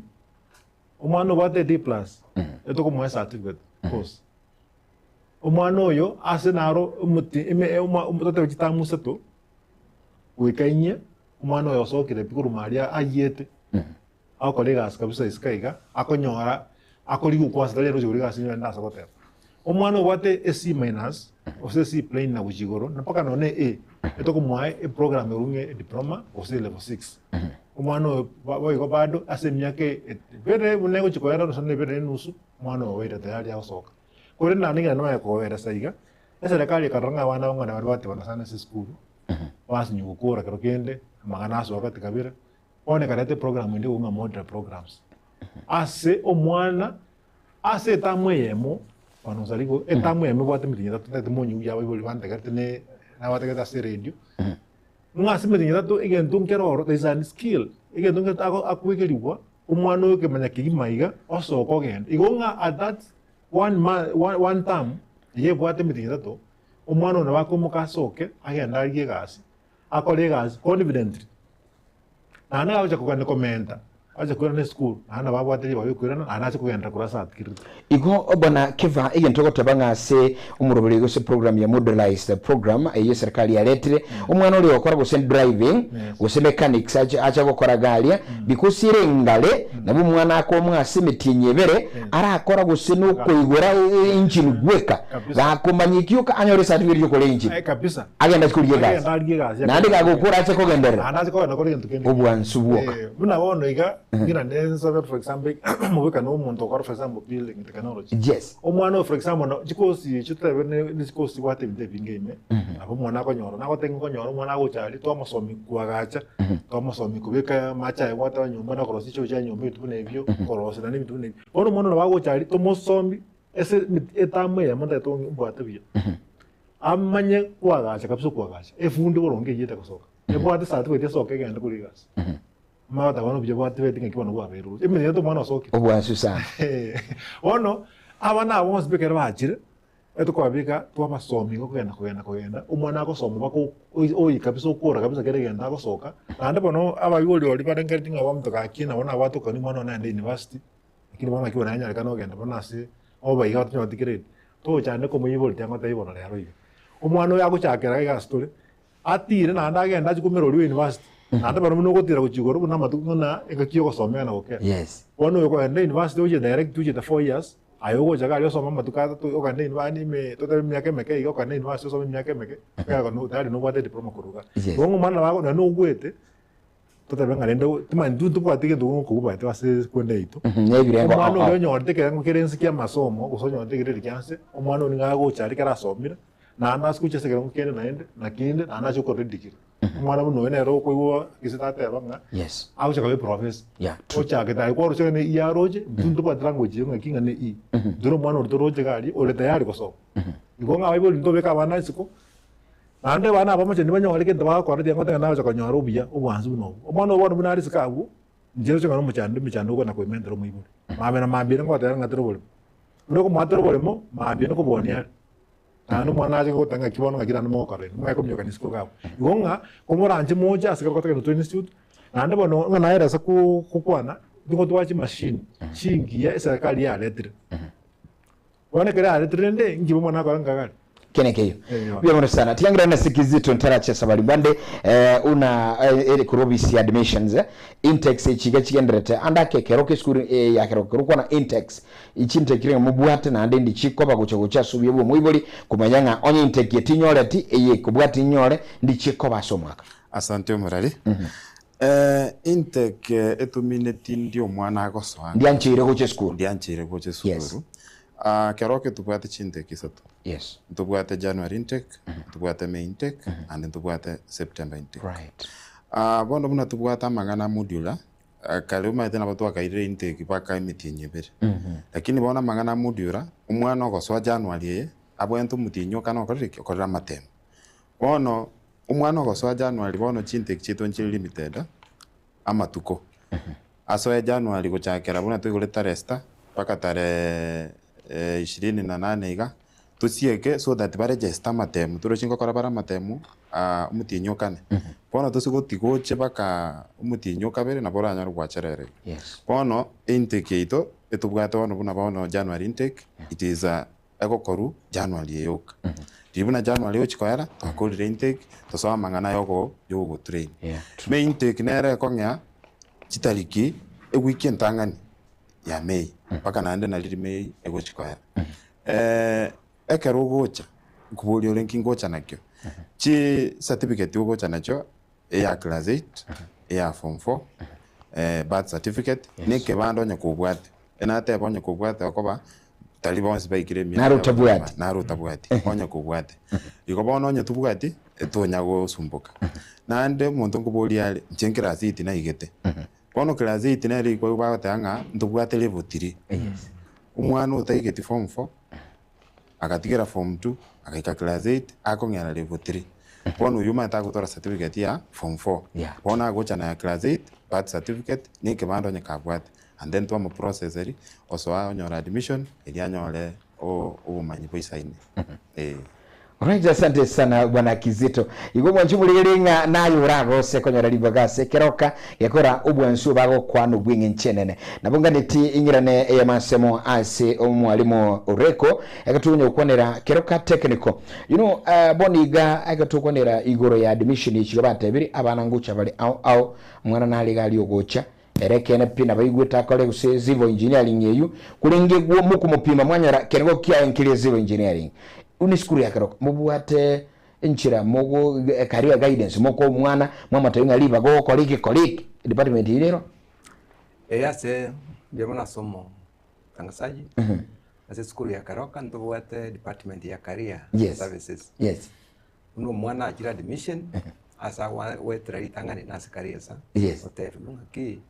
umwana what did he plus etoko mwa certificate course umwana oyo ase naro umuti umutote chitamu seto wikanye umwana oyo sokire pikuru maria ayete akolega ase kabisa iskaiga akonyora akoli kwa stali roje uriga sinyo ndasa kotera omwana wate AC minus ose C plane na kujigoro napaka none etoko mwa program runge diploma ose level 6 omwana boyo bado ase myake bere bunego chikoera no sone bere nusu mwana wera tayari asoka kore naninga no yakowera saiga serikali karanga wana ngana watu wanasana se school wasi nyukura kero kende magana aso wakati kabira one karate program ndi unga model programs ase omwana ase tamwemo wanozaligo etamwemo bwate mitinya tatu monyu ya bibuli bande kartene na bwate kata se radio ngasi mitinya tatu igentu nkero there is a skill igentu ngata akwekeliwa omwana oyo kemanya kigimaiga osoko genda igonga at that one time ye bwate mitinya tatu omwana ona bakomuka soke agenda aliye gasi akole gasi confidently nana aje kugana komenta aje kwenda school nana babwatiri bayo kwirana anaje kugenda kurasa atkirito igo obona kiva igentoko tabanga se umurobere go se program ya modelized program eye serikali ya letire umwana uri okora go send driving go se mechanics aje gukora galia because irengale nabo umwana akomwa simitinyebere ara akora go se no koigora engine gweka bakomanyikiuka anyore certificate yo kole engine kabisa agenda kuliye gazi nandi gagukura aje kugendera anaje ko nakore ntukende obwansubuka muna bono iga ngina nenza for example mubika no muntu for example building technology yes omwana for example no chikosi chitebe ne chikosi kwate binde bingeme abo mwana ko nyoro nako tengo ko nyoro mwana go chali to amasomi kwagacha to amasomi kubika macha wata nyumba na korosi cho cha nyumba tubune byo korosi na nibi tubune ono mwana no bago chali to mosomi ese etame ya manda to mbwate byo amanye kwagacha kapso kwagacha efundi koronge yete kosoka ebwate sa tubete soke genda kuligas mata wano byo bwate bete ngikibona kwa beru emene to mwana soke obwansu sana ono abana abo speaker bachire eto kwabika to masomi ko kugenda umwana akosoma bako oyi kabisa ukora kabisa genda akosoka nande bono abayoli oli badengeti ngaba mtoka kina bona watu kani mwana na university lakini bona kiwa nanya kana genda bona si oba iga tunyo tigrade to cyane ko muyiboli cyangwa tayibona rero iga umwana oyo agucyakera ga story atire nande agenda ajikumero oli university nande bono no gotira kuchigoro buna matuko na egakiyo gosomera na gokera yes ono yo kwenda university uje direct uje the 4 years ayogo jaga lyo soma matuka to okande inwani me to myaka meke igo kande university soma myaka meke kaga no tari no wate diploma kuruga bongo mwana wako na no gwete to tabe ngalendo tuma ndu kwatike ndu ko kubate wase kwenda ito nebirengo omwana oyo nyorte ke ngerensi kya masomo gusonyo ntegere kyanse omwana oni ngago chari kara somira na anda skuche se kende naende na kinde na anda choko redikira omwana buno enero ko iwo kisitata banga yes au chaka professor yeah ocha ke dai ko chene iya roje tundu pa language ngo kinga ne i duro mwana orto roje gali ole tayari ko so igonga bible ndo beka bana siko ande bana abamache nibanyo walike ndaba ko ardi ngote na chaka nyaro biya obwanzu buno omwana obona bunari sikabu njero chaka no muchando ko na ko imendero muibule mabena mabira ngo tayari ngatero bole ndoko matero bole mo mabira ko bonia nanu mwana aje ko tanga kibono ngira no mo kare mo ko myoka nisiko gabo igonga ko moranje moja asika ko taka no institute nande bono ngana era sa ku kwana ndiko twachi machine chingi ya serikali ya letre wana kera letre nde ngibo mwana ko ngagala kenekeyo bya sana tiangira na sikizito ntarache sabali bande una eri kurobisi admissions intex ichiga chigenderete andake keroke skuru ya keroke rukona intex ichinte kirenga mubwate na ande ndichikoba gucho subye bwo muiboli kumanyanga onye intex yetinyoreti eye kubwate nyore ndichikoba somwaka asante murali intex etumineti ndio mwana akoswa ndianchire gucho skuru yes. Keroke tubwate chintake isatu. Yes. Tubwate January intake, tubwate May intake, and tubwate September intake. Right. Bondo muna tubwate amangana modula. Kaluma itena batu wakaire intake paka imitinye bere. Lakini bona amangana modula, umwana okoswa January abo entu mutinyo kana okorera matemu. Bono umwana okoswa January bono chintake chitu nchili limited amatuko. Aso January gochakera buna tuyigoleta resta paka tare 28 iga tusieke so that bare register matemu turochingo kora bara matemu umutinyo kane bono tusigo tigoche baka umutinyo kabere na bora nyaro gwacherere yes bono intake ito etubwate bono buna bono January intake it is ego koru January yoka dibuna January yochikoera takolire intake tosoma mangana yogo train May intake nere konya chitariki e weekend tangani ya May paka naende na liri May ego chikoera ekero gocha kubuli olenki gocha nakyo chi certificate gocha nacho ya class 8 ya form 4 birth certificate neke bando nya kubwate enate bonye kubwate akoba talibonse baikire mi narutabwate bonye kubwate iko bono nya tubwate etonya go sumbuka nande muntu ngubuli ali chenkira 8 na igete bono class 8 na ri ko batanga ndubwate level 3 yes umwana utaigeti form 4 akatigera form 2 akaika class 8 akongera level 3 bono yuma atagutora certificate ya form 4 bono agocha na class 8 birth certificate ni kebando nya kabwate and then to process eri oso anyora admission eli anyole o manyi poisa ine Right, asante sana bwana Kizito. Igo mwanjumuliringa nayo urago sekonyora libagase keroka yakora obwansu bago kwano bwinge nchenene. Nabonga neti ingirane eyamasemo ase omwalimu Oreko yakatunya ukwanera keroka technical. You know boniga akatukwanera igoro ya admission ichigabate biri abana ngucha bali au mwana naliga ali ogocha erekene pina bayigweta kole kuse civil engineering yeyu kulenge gwo muku mupima mwanyara kengo kya enkile civil engineering uniskuru ya karoko mubuate enchira mogo career guidance moko mwana mama tayinga liba go koliki department ilero ase ndiamona somo tangasaji ase skulu ya Karoka ntubwate department ya career services. Yes. Uno mwana ajira admission asa wetra itangani nasi career sa. Yes. Hotel ki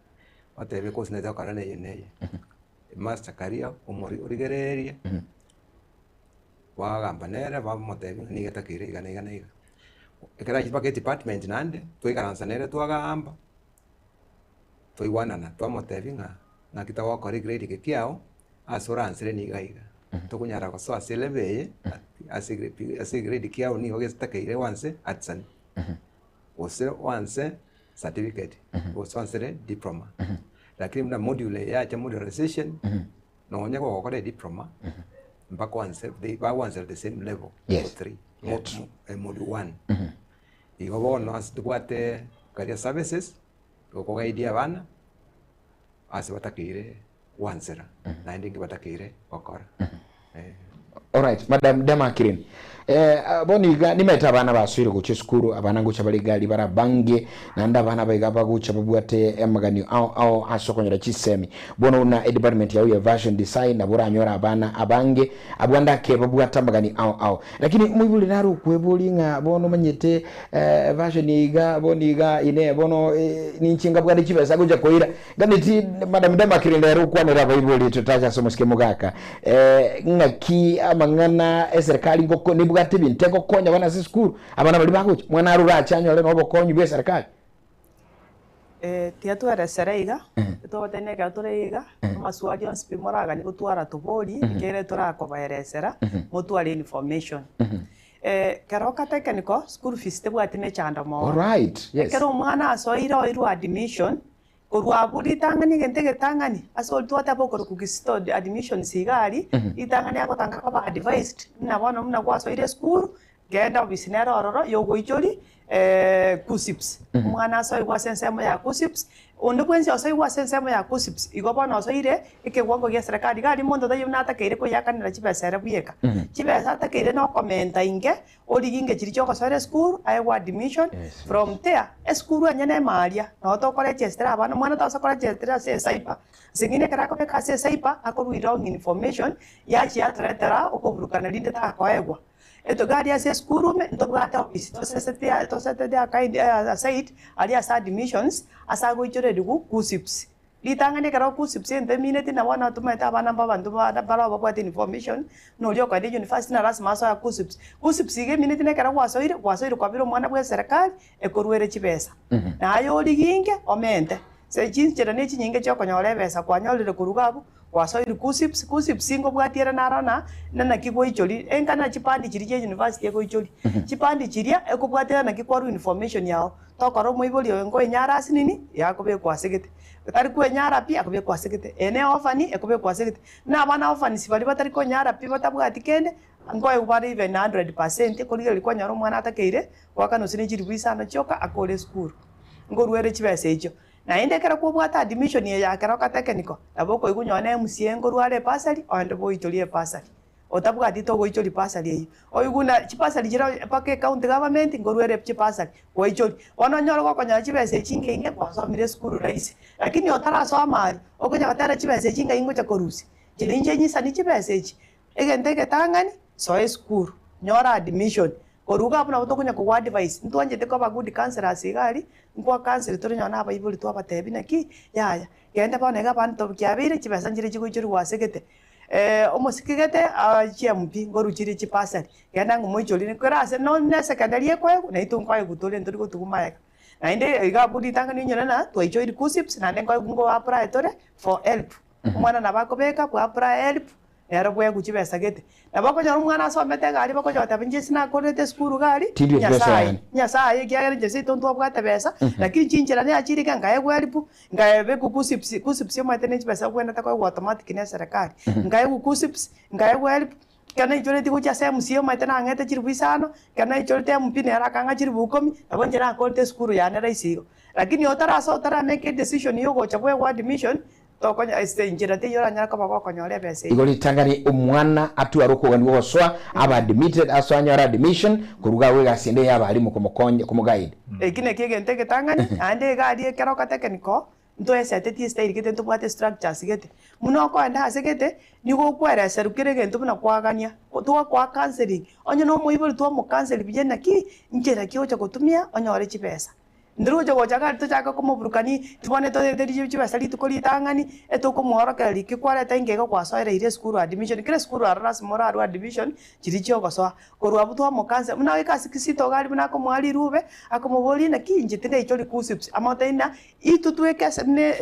hotel ko sineza karane yeneye. Master career umuri urigereria. Wagamba nere ba motebi ni getakire igana. Ekara chipa ke department nande tuikaransa nere twagamba. Tuiwanana twamotebi na kitawa kori grade ke kiao asura ansere ni gaiga. Tukunyara ko so aselebe ase grade kiao ni hoge stakaire wanse atsan. Wose wanse certificate. Wose wanse diploma. Lakini mna module ya cha modularization no onya ko kore diploma. Mpaka wanse they ba wanse at the same level. Yes. 3 module 1. Igo bono asitwate career services ko idea bana ase batakire wansera na ndingi batakire okora. All right, Madam Demakirin. Boniga nimeta abana basubire ku cyesukuru abana ngo cyabali gali barabange nanda abana bayiga baguca babwate emagani au asokonyera kisemi bono na department ya version design na buranyora abana abange abwanda ke babwata magani au lakini mwibuli naro kwebuli nga bono manyete version yiga boniga ine bono ninchinga bwande kibesa kuja koira ganiti Madam Demakirin lero kwanera bayibuli tutacha somoske mugaka ngaki amangana serikali ngoko bwate bintego konya bana sikuru abana bali baguca mwana arura cyanyole no bokonyu bwe serikali tiatwara sereiga tubotene ka tureiga maswaji onspimoraga ni gutwara tubori kere turakobayeresera mutwara information Karoka Technical school fees tebwatine chanda mo. All right, yes. Kero mwana asoira iru admission kurwa buri tangani gentege tangani asol tuata boko kukisto admission sigari itangani akotanga kwa advised na bono mna kwa soire school genda obisinera ororo yogo ichori kusips mwana asoirwa sensemo ya kusips ondo kwenzi asoirwa sensemo ya kusips igobono asoire ikegwango gya serikali gali mondo dayo nata keire ko yakanira chibesera buyeka chibesa takeire no commenta inge originge chiri choko sore school aiwa admission from there school anyane maria no to kore register abana mwana to kore register se saipa singine karako be kase saipa akoru wrong information ya chi atretera okoburukana linde ta koegwa eto gari ya school me ndo bwata office to sete dia kind site ali asa admissions asa go ichore dugu kusips litangane karo kusips ente minute na wana tumeta bana babantu bana bala babwata information no lyo kwa university na rasma so kusips ige minute ne karo wasoire kwa biro mwana bwa serikali ekoruere chibesa na ayo liginge omente se chinchera ne chinyinge choko nyole besa kwa nyolire kurugabo wasoire kusips ngo bwatiera narana nana kigwo ichori enkana chipandi chiri je university eko ichori chipandi chiria eko bwatiera na kikwaru information yao tokoro moiboli ngo enyara asinini yakobe kwasigete tari ku enyara pia akobe kwasigete ene ofani ekobe kwasigete na bana ofani sibali batari ko nyara pia batabwati kende ngo ubari even 100% koliga likwa nyaro mwana atakeire wakano sini chiri bwisana choka akole school ngo ruere chibese icho na indekera kubwata admission ya Karoka Technical aboko igunyone musiengo rware pasali ando boitolie pasali otabwati to goichori pasali eyi oyuguna chipasali jira pake county government ngorwere chipasali goichori ono nyoro konya chibese chinge inge kwasomire school raisi lakini otara so amari okonya batara chibese chinga ingo cha korusi chilinje nyisa ni chibese chi egentege tangani so school nyora admission koruga apuna utokunya ku advice ntwanje te kwa good counselor sigari nkwa counselor turi nyona abayibuli twa batebi naki yaya genda bone ga bantu byabire chibesa njire chiguchuri wasegete omosikigete chiampi ngoru chiri chipasari genda ngumoicholi nkorase no ne secondary ekwe na itunkwa egutole nduri gutugumayeka na inde iga budi tanga ni nyona na twaichui kusips na nengo ngo apply tore for help mwana na bakobeka ku apply help era bwe guchibesa gete nabako nyoro mwana asomete gari bako jota binje sina korete skuru gari nyasaye gyagere jese tonto bwata besa lakini chinjira ne achiri kanga egwalipu ngaebe kusips yomate ne chibesa kwenda takwa automatic ne serikali ngaebe kusips ngaebe gwalipu kana ichore tigo cha semu sio mate na ngete chiri bisano kana ichore te mpine ara kanga chiri bukomi abonje na korete skuru ya ne raisigo lakini otara make decision yogo chabwe wa admission tokonya njira te yora nyaka bako konyole bese igoli tangani umwana atu aroko ngani woswa aba admitted aswanya admission kuruga wega sinde yaba ali mu guide ekine kege nteke tangani ande gari Karoka Technical nto esete style gete nto bwate structures gete muno ko anda ase gete nigo kwere serukire gento buna kwagania to kwa counseling onye no moibori to mo counseling bijena ki njera ki ocha kutumia onyore chipesa ndiro jo gojaga to chaka komo burukani tibone to de chipesa litukoli tangani etoko muhoro kali kikwara taingego kwa soire ile school admission kile school arras moraru admission chiricho goso korwa buto mo counseling muna weka sikisito gali muna ko mwali rube akomoboli na kinje tinde ichori kusips amataina itutweke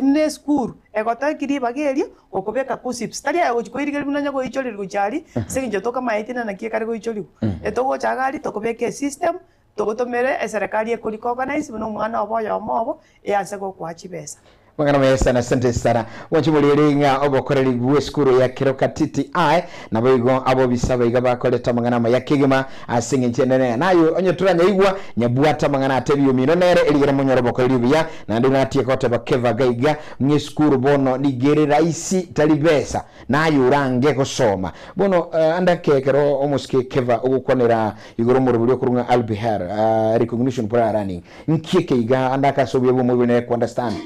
ne school egota kiri bagerio okobeka kusips tali ayo chikoirigeri muna nyago ichori ruchari sekinje toka maitina na kiekare go ichori etogo chagali tokobeke system togotomere serikali ekori organize muno mwana oboyo omobo eanse go kwachi pesa Magana mesa na asante sana wachumuliringa obokoreri bwe skuru ya Kirokatiti ai na boigo abo bisaba igaba koleta magana ma yakigima asinge chenene nayo onye turanya igwa nyabuata magana atebiyo minonere eligera munyoro bokoreri bya na nduna atie kote bakeva gaiga mwe skuru bono nigere raisi talibesa nayo urange kusoma bono andake kero omuske keva ogukonera igoro murubulyo kurunga albihar recognition for running nkike iga andaka sobye bo mubine ku understand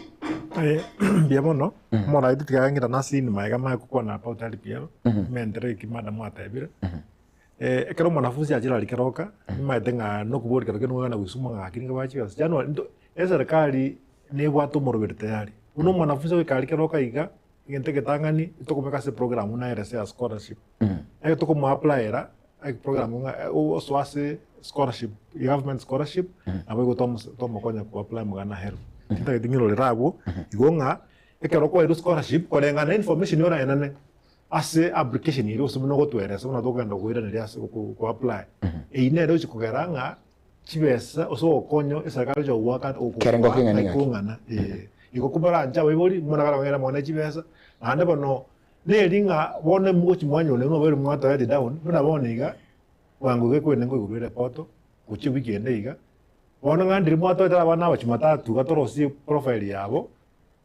Bia mono, mora itu tiga ngira nasi ni maega mai kukona apa utali piero, mentere kimada mwata ebire. Kero mwanafunzi ajira likeroka, mai tenga no kubori kero keno na kusuma ngakini kabachi was. Jano serikali ne watu morobere tayari. Uno mwanafunzi we likeroka iga, igente ketangani itokomeka se program una RSA scholarship. Toko mo apply era, program nga o swase scholarship, government scholarship, abo go tomo konya ku apply mugana help. Kita ketingin rabo, igonga, ekero ko scholarship, kolenga na information yora enane, ase application iro sumo no to era, sumo toka ndo kuira ndia ku apply. Ine ro chikugeranga, chibesa oso konyo esakaro jo waka o kerengo kungana. Iko kubara anja webori mona kala ngera mona chibesa, ande bono ne ringa wone muchi mwanyo le no bero mwata ya down, buna boniga wangu ke kwene ngo kubere poto, kuchi weekend iga. Wana ngandiri mwato ita wana wachimatatu gatorosi profile yabo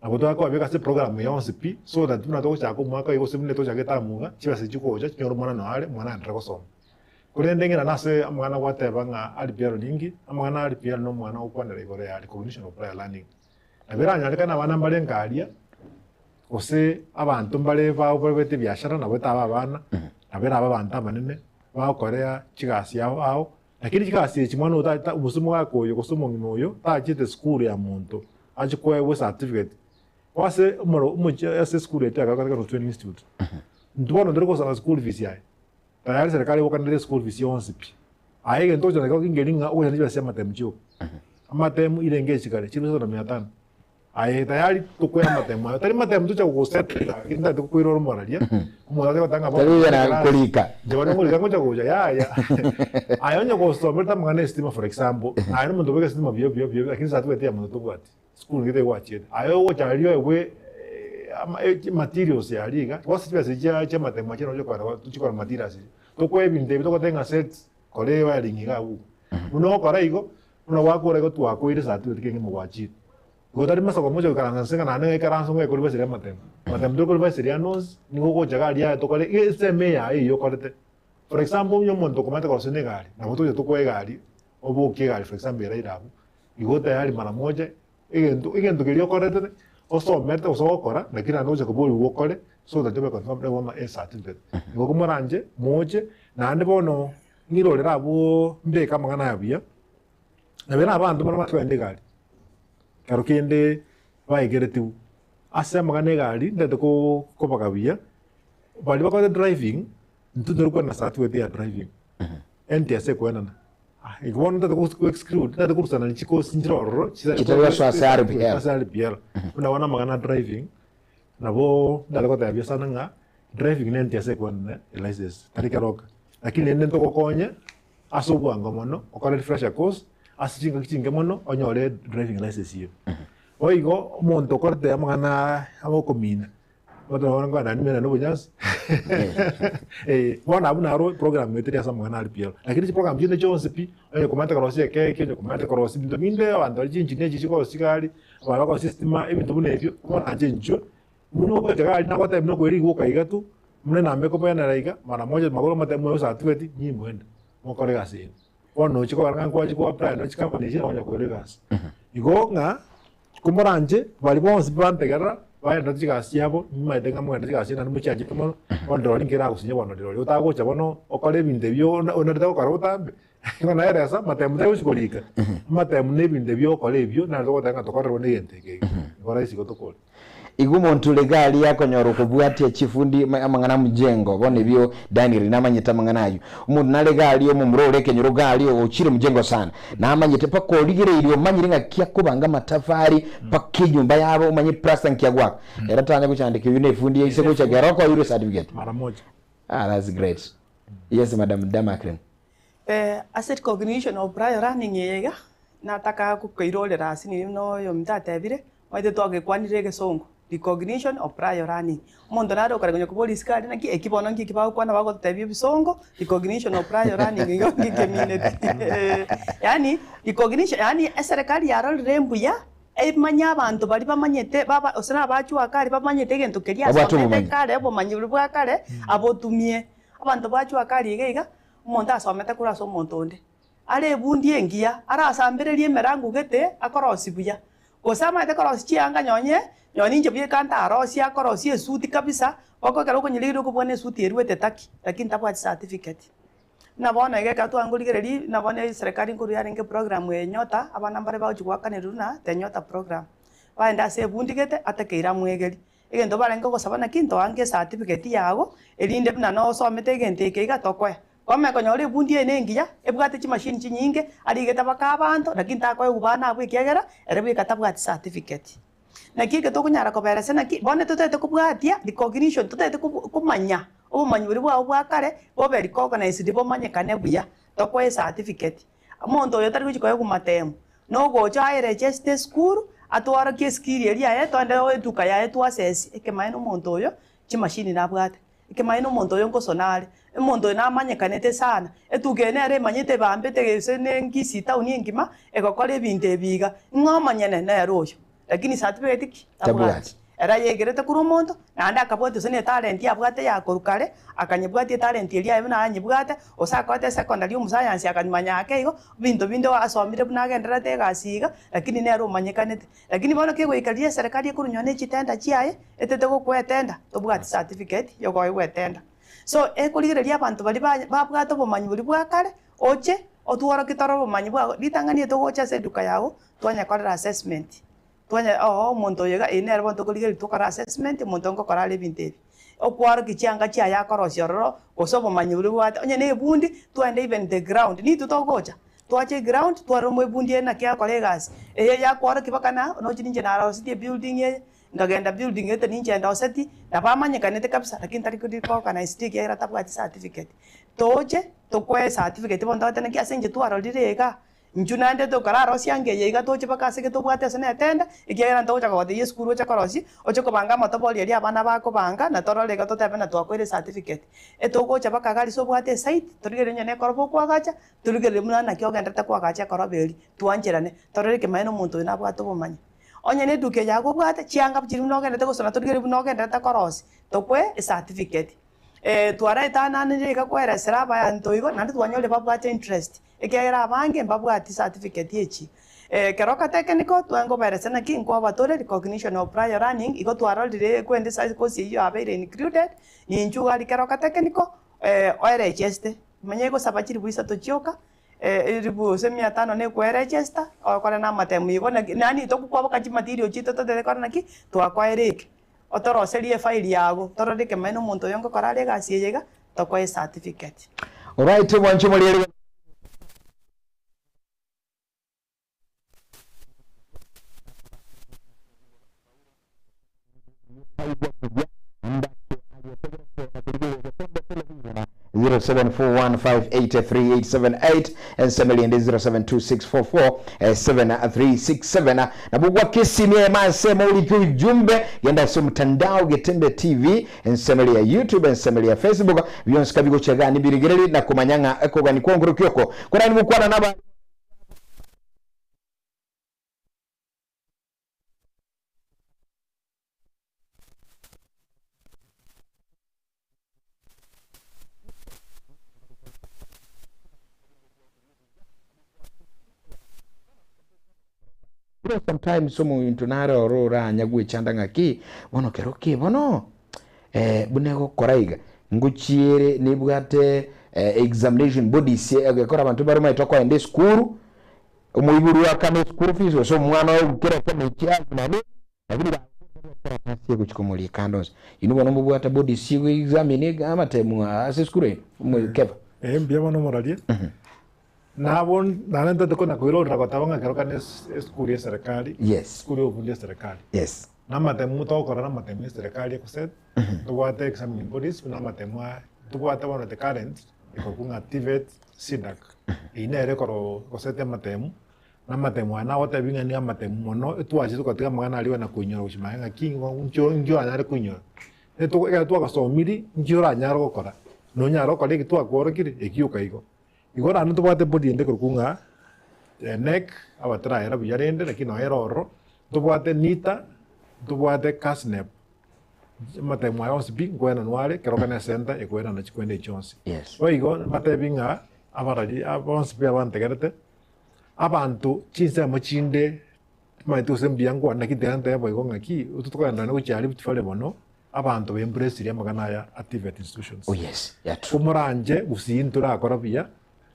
agotoka kwa beka se program ya ONCP so that tuna to chako mwaka iko simne to chaketa munga chiba se chiko oja nyoro mwana no ale mwana ndra kosoma kulendengera nase mwana wate banga ali piero lingi mwana ali piero no mwana ukwandira igore ya recognition of prior learning abera nyalika na bana mbale ngalia ose abantu mbale ba ubete byashara na beta abana abera abanta manene ba korea chigasi yao lakini chikasi chimwana uta umusumo wako yo kusumo nginoyo ta chite school ya muntu achikwe we certificate wase ase school ya kaka training institute ndibona ndiko sa school fees yae tayari serikali wakandire school fees yonsipi aige ntojo na kingelinga uya ndiba sema temcho amatemu ile ngezi kale chilo na 500 aye tayari tukwea matemu tari matemu tucha kuset kinda tukwiro moralia kumwa tanga tari na kulika jabana ngolika ngoja goja ya ayonye ko stop ta mangane estima for example ayo muntu bega estima bio lakini sa tuwetia muntu tubati school ngite wachi ayo wo chario we materials ya liga wasi pia cha matemu chino jo kwa tuchikwa materials tukwe binde bitoko tenga sets kole wa lingiga u uno kora igo uno wako rego tu wako ile sa tu tikenge mwachi Gotari masoko moja karanga senga na nenge karanso ngwe kulwa siria matem. Matem do kulwa siria nos ni go jaga dia to kole ese ya iyo kolete. For example nyo monto komate ko Senegal. Na moto yo to ko egari obo ke gari for example era irabu. Igota yari mara moja igento kelio kolete oso merte oso kora na kina noja ko bolu wokole so that jobe confirm de wama e certificate. Go ko moranje moje na ande bono ngiro irabu mbe kama ngana yabia. Na bena abantu mara matwende gari. Karo kende baigere tu asa magane gari ndete ko pakabia bali bako driving ntundo ko na certificate ya driving NTSA ko nana igwon ndete ko exclude ndete ko sana chiko sinjoro chitwa swasari biel una wana magana driving na bo ndete ko tabia sana nga driving NTSA ko na license tarika roka lakini ndete ko konya aso bwango mono ko refresh course asichinga kichinga mono onyore driving license hiyo oigo monto corte amana amoko mina oto wango na nimena no bunyas wana abuna ro program metria sama na alpio lakini si program jine Jones pi komanda karosi ke komanda karosi ndo minde wando jinji ne jiji ko sikali wala ko system ebintu bunevyo kona jenjo muno ko jagali na kwata mno ko eri go kaiga tu mune na meko pena raiga mara moja magoro mate mo sa tueti ni mwenda mo korega sin ono chiko aranga kwa chiko apply no chika manisha onya korega igo nga kumoranje bali bonse bantegera baenda chigasi yabo maitenga mwenda chigasi na muchaji tomo ondori ngira gusinye bono rero utagocha bono okore binde byo onarita okara utambe ngona eresa matemute usikolika matemune binde byo okore byo na ro tanga tokorero ne yenteke ngora isiko tokole igumuntu legali yakonyoro kubwatia chifundi amangana mujengo bone byo Daniel namanyita manganayo umuntu na legali yo mumurore kenyoro gali ochire mujengo sana namanyite pako ligire ilyo manyiringa kya kubanga matafari paki nyumba yabo umanyi plasta nkyagwa era tanya kuchandika yune fundi yise kucha garoko euro certificate mara moja. That's great. Yes, Madam Damakren. Asset cognition of prior running yega nataka kukairolera asini no yo mtatebire waite toge kwanire gesongo recognition of prior running mondo naro kare ko police card na ki ekibono nki kibao kwana bako tebi bisongo recognition of prior running yo community yani recognition yani serikali ya rol rembu ya manya abantu bali bamanyete baba osana bachu akari bamanyete gento keria somete kare bo manyibulu bwa kare abotumie abantu bachu akari geiga umuntu asomete kura so muntu onde ale bundi engia ara asambererie merangu gete akorosi buya osama te korosi chianga nyoni nje bie kanta arosi akorosi esuti kabisa bako karo konyiliro kubone suti erwete taki lakini tabwa certificate na bona igeka twanguligereri na bona serikali nkuru yaringe program ye nyota abana mbare bachukwa kaneruna te nyota program baenda se bundi gete atekeira mwegeri igendo barenga gosabana kinto ange certificate yago erinde bina no somete gente keiga tokwe kome konyore bundi ene ngiya ebwate chi machine chi nyinge arigeta bakabanto lakini takwe ubana abwe kiagera erebi katabwa certificate na kike tokunyara koberese na ki bone tutete kubwatia recognition tutete kumanya obumanyi buri bwa bwakare bobe recognize dibo manyekane buya tokwe certificate amonto yo tari kuchikoye kumatemu no gocha register school atwara ke skill eri aye tonde eduka yae twasesi ekemaino monto yo chi machine nabwate ekemaino monto yo nkosonale emonto na manyekanete sana etukene are manyete bambe tegese nengisi tauni engima ekokore binte biga ngomanyene na royo lakini certificate ki tabwati era yegerete kuri umuntu nanda akabwate sene talent yabwate yakorukare akanyebwate talent eri ayo na anyebwate osakote secondary mu science akanyimanya akeigo bindo asomire bunagendera tegasiga lakini ne aro manyekanete lakini bono kego ikalie serikali ekurunyone chitenda chiaye etete gokwetenda tobwati certificate yogoye wetenda so ekurigereria abantu bali babwate obumanyi buri bwakare oche otwara kitoro obumanyi bwa litanganie togocha seduka yago twanyakorera assessment twanya muntu yega ine rabo tokuligeri tukara assessment muntu ngo korale bintebi okwaro kichanga chia yakorosiororo osobo manyuru bwate onye ne bundi twende even the ground ni tutogocha twache ground twaro mwe bundi na kya kolegas yakwaro kibakana no chininje na city building ye ngagenda building ete ninje enda oseti na bamanyekanete kabisa lakini tari kudiko kana stick ya tabwa certificate toje tokwe certificate bondo tene kya senje twaro direka njunande to kararo siange yega toche bakase ke to bwate sene atenda ikiera ndo cha kwate yeskuru cha korosi oche kubanga motoboli eri abana bako banga na torole ga tote bana twakwere certificate etoko cha bakagari so bwate site turigere nyane korbo kwagacha turigere muna kyo gendata kwagacha korobeli tuanjerane torole ke maino muntu na bwato bomanyi onye ne duke yago bwate chianga bchiri no gendata ko sona turigere no gendata korosi tokwe certificate twara etana nje ga kwera seraba ya ntoigo nandi twanyole babwate interest ekera bange babwate certificate yechi keroka technical twango beresana kinko batore recognition of prior running igo twara dire kwende size course iyo abere included ni nchuga keroka technical oire cheste manyego sabachiri buisa tochioka ribu semia tano ne kwa register okora na matemu igo nani tokukwa bakachi material chito totele kora naki twakwa ereke otoro serie file yago toro de kemeno muntu yongo korale gasi yega tokwe certificate. Alright, wanchu moliere Zero 0741583878 and Semeli and 0726447367 na bugwa kesi ni masema uliki ujumbe yenda so mtandao Getembe TV and Semeli ya YouTube and Semeli ya Facebook biyonska bigo chagani birigereri na kumanyanga ekogani kwonguru kyoko kurani mukwana naba sometimes omuntu nare orora nyagwe chanda ngaki bono kero ki bono bunego koraiga nguchiere nibwate examination bodies agakora abantu barimo itoko ende school umuyiburu akane school fees so mwana ukira kama ikiazi nani lakini basi kuchikomuli kandos ino bono bwata bodies examine amatemu ase school umukeva mbia bono moralie nabon nanenta toko na kuiro rakotabanga keroka school ya serikali yes school ya ufundi ya serikali yes namatemu tokora namatemu ya serikali kuset tubwate examining bodies namatemu tubwate bono the current ikokunga TVET SIDAC inere koro kosete matemu namatemu ana wote binga ni amatemu mono tuaje tukatiga magana aliwa na kunyora kushimanga kingo njyo anyare kunyora neto ya tuaka somiri njyo anyare gukora no nyaro kale kitu akoro kiri ekiuka iko igora anu tubwate body ende kurukunga neck abatara era biyarende lakini no eroro tubwate nita tubwate casnep matemu ayo sipi kwena nwale keroka na center ekwena na chikwende chonsi yes oigo matebinga abaraji abonsipi abantegerete abantu chinse machinde maitu sembiango na kitende boigo ngaki ututokana na kuchali bitfale bono abantu bembrace ria magana ya activate institutions oh yes ya true kumuranje gusintura akora bia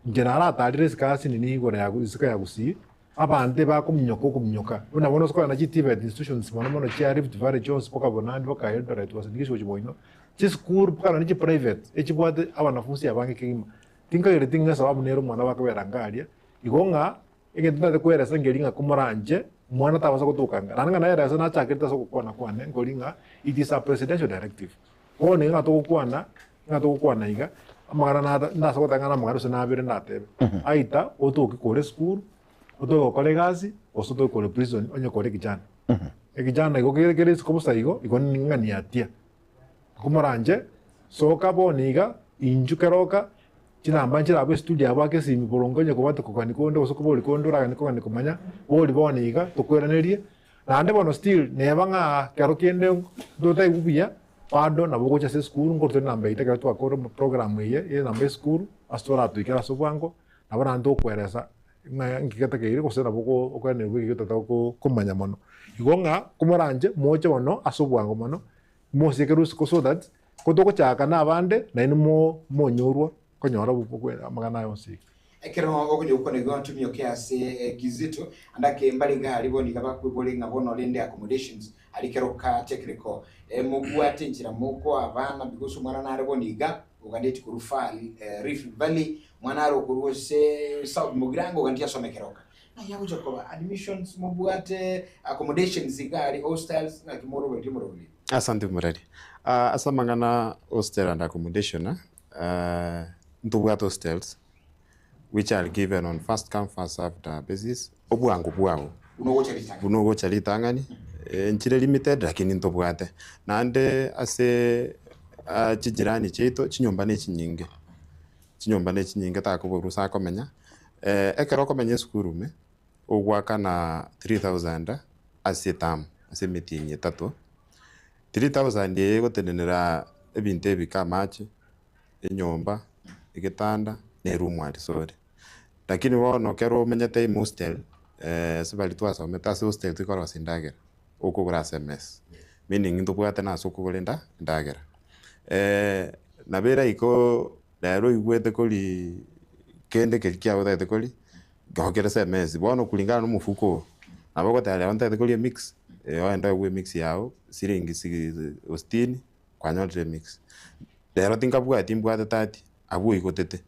ngerara atarire skasi ni igora ya gusika ya gusi abande bakumnyoka unabona siko na activate institutions mono chia Rift Valley Jones poka bonandi poka Eldoret wasindigisho chiboino chiskuru poka na private echibwate abanafunzi abange kima tinga yere tinga sababu nero mwana wakabera ngalia igonga egenda kwera ngeringa kumuranje mwana tabasa kutukanga nanga na era sana chakirita sokukwana kwane ngolinga it is a presidential directive one nga tokukwana iga amagara na ndasa kutanga na magaro sana abire natebe aita otoki kore school otoki kore gazi osoto kore prison onye kore kijana ekijana igo kere sikobusa igo igoninga ni atia kumuranje soka boniga injukeroka chinamba nchira abo studio abake simi borongonya kubate kokani kondo osokoboli kondo raga nikogani kumanya boli boniga tukwerenerie nande bono still nebanga kero kende dota igubia pado na bogocha se school ngorte namba ita kero akoro program ye namba school astora tu ikara sobango abana ndo kweresa ngikata keire kosera boko okane bwigi tata kumanya mono igonga kumuranje moche bono asobwango mono mosekerus ko so that kotoko chaka na abande na inmo monyorwa konyora bukwera magana yonsi ekero okunye ukone go tumyo kyase gizito andake mbali ngali boni kaba kwibole ngabono lende accommodations alikero ka technical mugwate nchira moko abana bigusu mwana nare boniga ugandeti kurufali Rift Valley mwana aro kurose South Mugrango gandia somekeroka na yawo jakoba admissions mugwate accommodations igali hostels na kimoro wetimoro bili asante murari asa mangana hostel and accommodation ntubwate hostels which are given on first come first served basis obwangu bwao bunogo chalitangani nchire limited lakini ntubwate nande ase chijirani cheito chinyombane chinyinge takuburusa komenya ekero komenya skurume ogwaka na 3000 ase tam ase meeting yetatu 3000 yego tenenera ebinte bikamachi enyomba igitanda ne room wali sorry lakini wono kero menyete hostel sibali twasome tase hostel tikoro sindagera okugura SMS meaning ntubwate na sokugulenda ndagera nabera iko daro igwete koli kende kelkia wotete koli gokera SMS bono kulingana n'umufuko nabako tale wantete koli mix enda we mix yao siringi ostini kwanyole mix daro tinkabwa timbwate tati abu igotete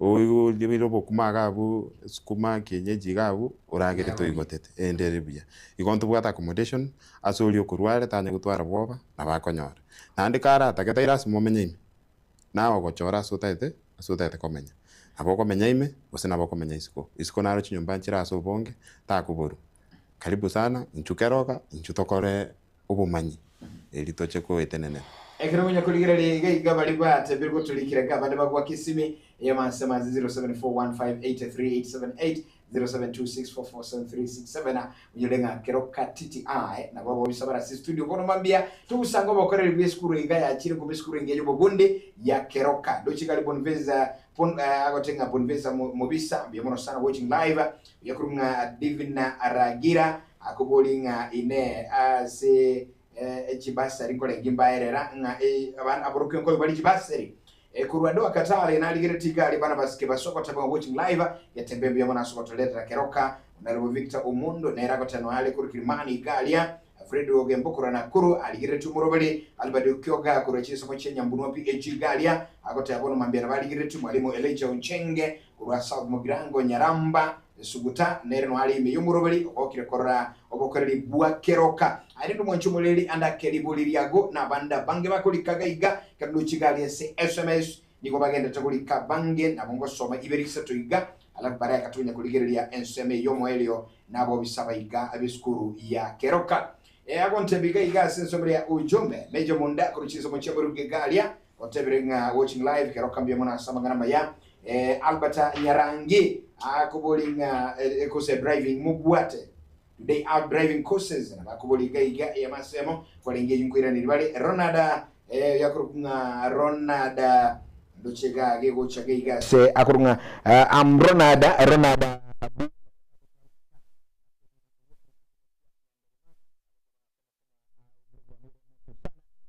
oyo libiro bokumaga abu skuma kienyeji gabu uragere to igotete endere bia igonto bwata accommodation asoli okurware tanya gutwara boba nabakonyora nandi kara taketaira simomenye nawo gochora sotete komenya abo komenya ime osina abo komenya isiko naro chinyumba nchira so bonge takuboru karibu sana nchukeroka nchutokore ubumanyi elitoche ko etenene ekero munya kuligera lege igabali bate birgo tulikira gabande bagwa kisimi yamasema 0741583878 0726447367 unyolenga keroka TTI na babo bisabara si studio kono mambia tusango bakorera bweskuru inga ya chiri kubeskuru inga yobo bonde ya keroka dochikali bonveza pon agotenga Bonvesa Mobisa biamono sana watching live yakurunga Divina Aragira akubolinga ine ase chibasari kole gimbaerera nga abana aburuke nkolo bali chibasari kurwado akatale na aligeretika ali bana basike basoko tabanga watching live yatembe biamono asoko toleta keroka Naribo Victor Omundo nera kotano ale kurikimani Italia Fredo Gembokura na kuru aligiretu murobali albado kyoga kurechiso mochenya mbunwa PH Galia akote abono mambia na aligiretu mwalimu Elijah Unchenge kurwa South Mugirango Nyaramba Suguta nere no ali meyumurobali okire korra obokoreri bua keroka arindo mwanchumuleli anda keribuliri yago na banda bange bakoli kagaiga kadu chigali se SMS niko bagenda takulika bange na bongo soma iberisa toiga alafu baadaye katunya kuligerelia enseme yomo elio nabo bisaba iga abiskuru ya keroka agonte biga iga sensomre ya ujumbe mejo munda kuruchizo mocheburu gegalia otebrenga watching live keroka mbia mona samangana maya Albata Nyarangi akubolinga ekose driving mubwate today out driving courses na akubolinga iga ya masemo kwalinge yinkwira nilibale Ronada yakurunga Ronada ndochega gego chageiga se akurunga Ronada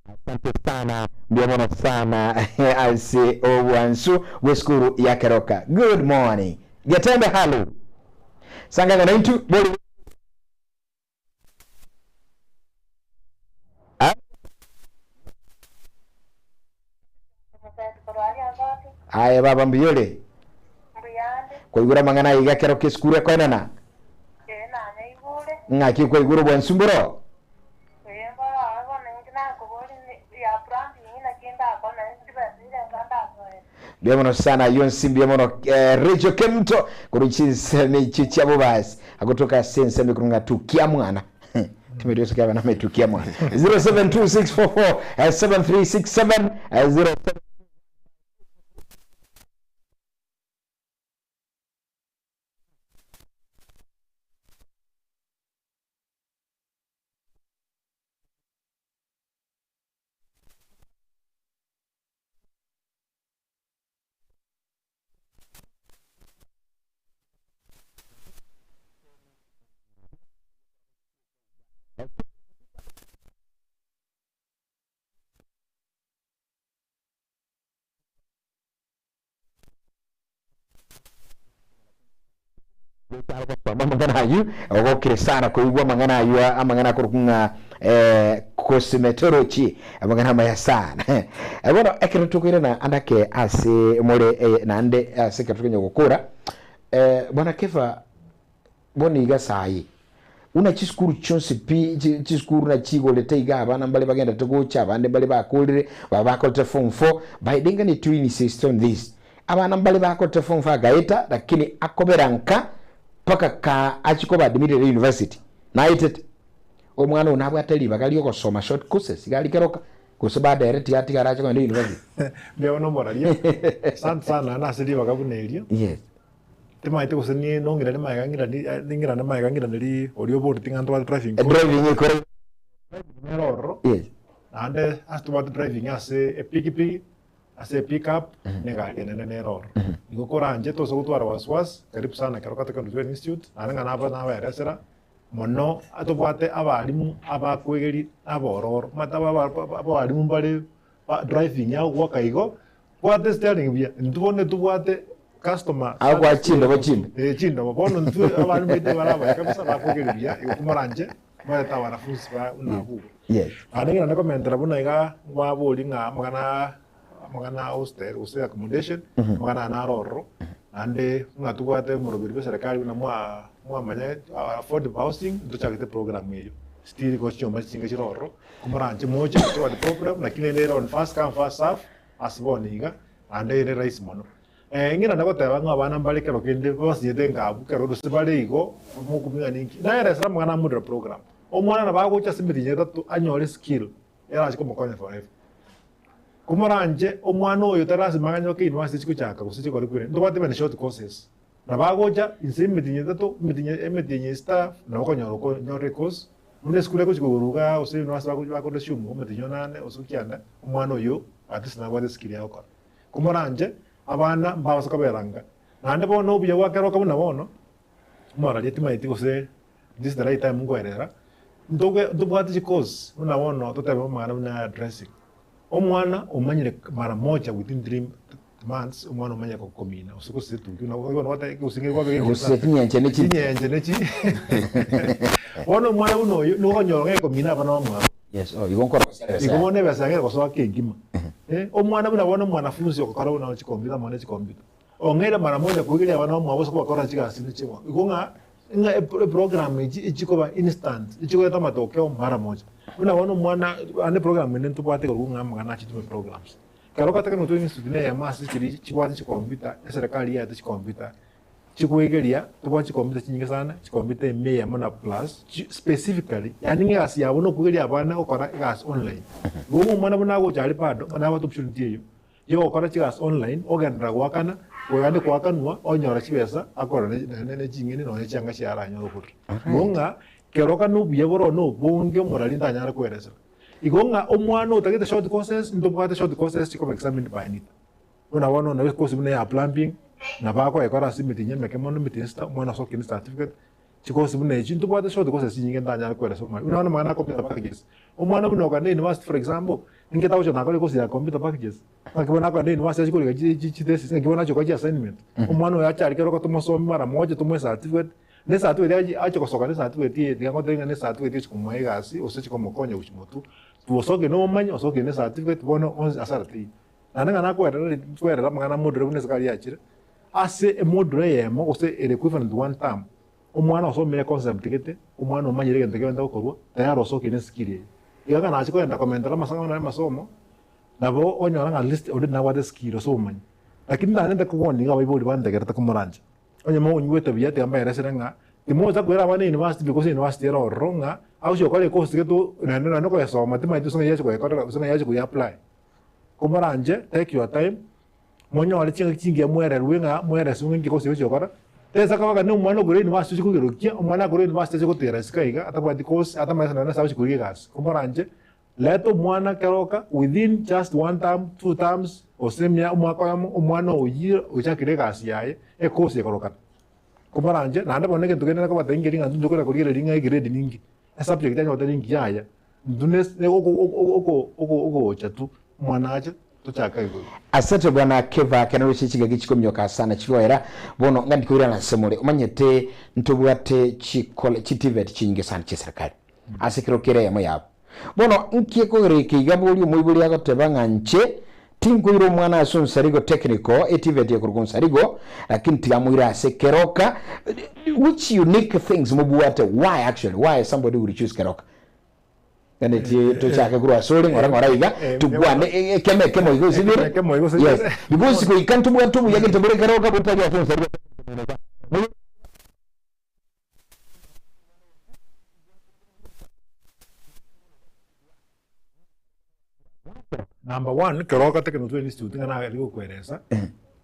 Asante sana mbiamono sana alse owansu weskuru ya keroka. Good morning Getembe halu sanga na intu boli Aya baba mbiyole kwa igura mangana iga keroka skuru kwa nana ngaki kwa igura bwansumburo biamono sana yonsi biamono Rejo Kemto kuruchise ni chichabo basi akutoka sense mikurunga tukia mwana tumedosa kama na metukia mwana 072644 7367 07 mangana yu okokire sana kuigwa mangana yu amangana kurukunga kosimetorochi amangana maya sana bueno ekero tukire na andake ase more na ande ase katukenye gukura bwana Keva boni iga sai una chiskuru chonse pi chiskuru na chigo letaiga abana mbale bagenda tugocha abande mbale bakolire babakolte form 4 baidenga ni twini system this abana mbale bakolte form 4 gaeta lakini akoberanka paka ka achiko badimire university naitet omwana onabwa tali bakali okosoma short courses gali keroka kusaba direct yati garacha kwa university beo no moralia sana na sidi bakabunerio yes tema ite kuseni nongira ne mayangira na mayangira ndiri audio board tinga driving correct error yes ande astu driving ase ase pick up nega ene error niko koranje to so gutwara waswas karibu sana keroka Technical Institute aranga naba na baresera mono atobwate abarimu abakwegeri abororo mataba abarimu bari driving ya gwakaigo bwate steering bia ntubone tubwate customer agwa chindo chindo bono ntu abarimu bide baraba kabisa bakwegeri bia ikumoranje mata wanafunzi ba unaku yes aninga na comment buna iga wabolinga magana hostel accommodation magana na roro ande ngatubwate murobiri serikali na mwa manya affordable housing tuchakite program hiyo still ko choma chinga chiroro kumuranje moja to the program lakini nero on fast come fast serve asboniga ande ere rais mono ngira ndakoteba ngabana mbali kero kende basiete ngabu kero dusibale igo mukubinga ninki na ere sara mwana mudra program omwana na bagocha simbitinye tatu anyore skill era chiko mokonya forever kumuranje omwana oyo tarasi maganyo ke university kuchaka kusiti kwa likwire ndo bate bene short courses na bagocha insimbitinye tatu metinye staff na bakonya ko nyore course mune skule ko chikuruga ose university bako shumu metinyo nane osukianda omwana oyo atisina kwa skill yako kumuranje abana mbabaso kaberanga nande bono obuya gwakeroka buna bono mora yetima iti gose this the right time ngwerera ndubwate chikozi buna bono totebe omwana buna addressing omwana omanyire mara moja within 3 months omwana omanya kokomina usiku situ unabona wata usinge kwa bege usinyenje nechi ono mwana uno no nyonge komina bana mwa yes igonkora igomone basangera kosoa kengima omwana buna bona mwanafunzi okora una chikombita mwana chikombita ongera mara moja kugiria bana mwa boso kwa chigasi nichwa igonga nga program ichikoba instant ichiko ta matokeo mara moja una mwana ane program nento pate kurunga mangana chitume programs Karoka taka no tuini studine ya masi chiri chikwati chikompita serikali ya chikompita chikuegeria tuwa chikompita chinyinga sana chikompita me ya mona plus specifically yani ngasi ya bono kugeria abana okora gas online gomo mwana bona go chali pado ona ba opportunity yo okora chigas online ogendra gwakana wegande kwakanwa onyora chibesa akora ne chingene no changa chiara nyo kutu bonga keroka no biyeboro no bonge morali ndanyara kweresa igonga omwana utagete short courses ndobwate short courses chiko examine by nita una wono na course bune ya plumbing na bako ekora simiti nyeme kemono mitista mwana soki ni certificate chiko sibune chintu bwate short courses nyinge ndanya kwera so una mwana computer packages omwana buno ka university for example ngeta ucho nakole course ya computer packages akibona kwa university chiko ka thesis ngibona chiko ka assignment omwana ya chari kero ka tumosomi mara moja tumwe certificate ne certificate acho kosoka ne certificate ndikango tenga ne certificate chikumwe gasi usechi komokonya uchimotu tuosoke no manyo osoke ne certificate bono on asarati nanga nakwera mangana module bune sakali yachire ase e module yemo ose e equivalent one term omwana osomere concept tikete omwana omanyire gento kenda okorwa tayari osoke ne skill igaga na chiko enda comment la masanga na masomo nabo onyora nga list odi na wade skill so manyo lakini nanda kuwoni nga bayibuli bande gerta kumuranja onyemo onyuwete biyate amba ereserenga timoza kwera abana university because university era oronga au shokole course keto nano ko yasoma tima itu songa yacho ko songa yacho ku apply kumuranje take your time monyo ale chingi mwere ruwenga mwere sunga ngiko siwe chokora tesa kawaga no mwana gore university kugirukia mwana gore university ko tera skaiga atabadi course atama sana sawa chikugigas kumuranje leto mwana karoka within just one term 2 terms osemya umwaka mwana oyira uchakire kasi yaye e course yakoroka kumaranje nanda boneke tugenda ko batengeri nga ndukora kurire ringa grade ningi subject yanyo taringi yaya ndunes oko chatu mwana acha tuchaka iko asante bwana Keva kanaro chichiga gichikomyoka sana chiroera bono ngandi kuira na semole umanyete ntubwate chikole chitivet chinge sana chiserikali asikirokere yamo yabo bono nkie ko reke igabuli umubuli yakotebanga nche tinguiro mwana Sarigo technical etivet ya Sarigo lakini tigamwira sekeroka which unique things mubuate why somebody would choose keroka ngane to chaka gura sori ngora iga tugwane kemo igo sibire yes because ko ikantu mwantu yake tebure keroka butaji ya Sarigo Number 1, keroka technical institute ngana aligo kweresa.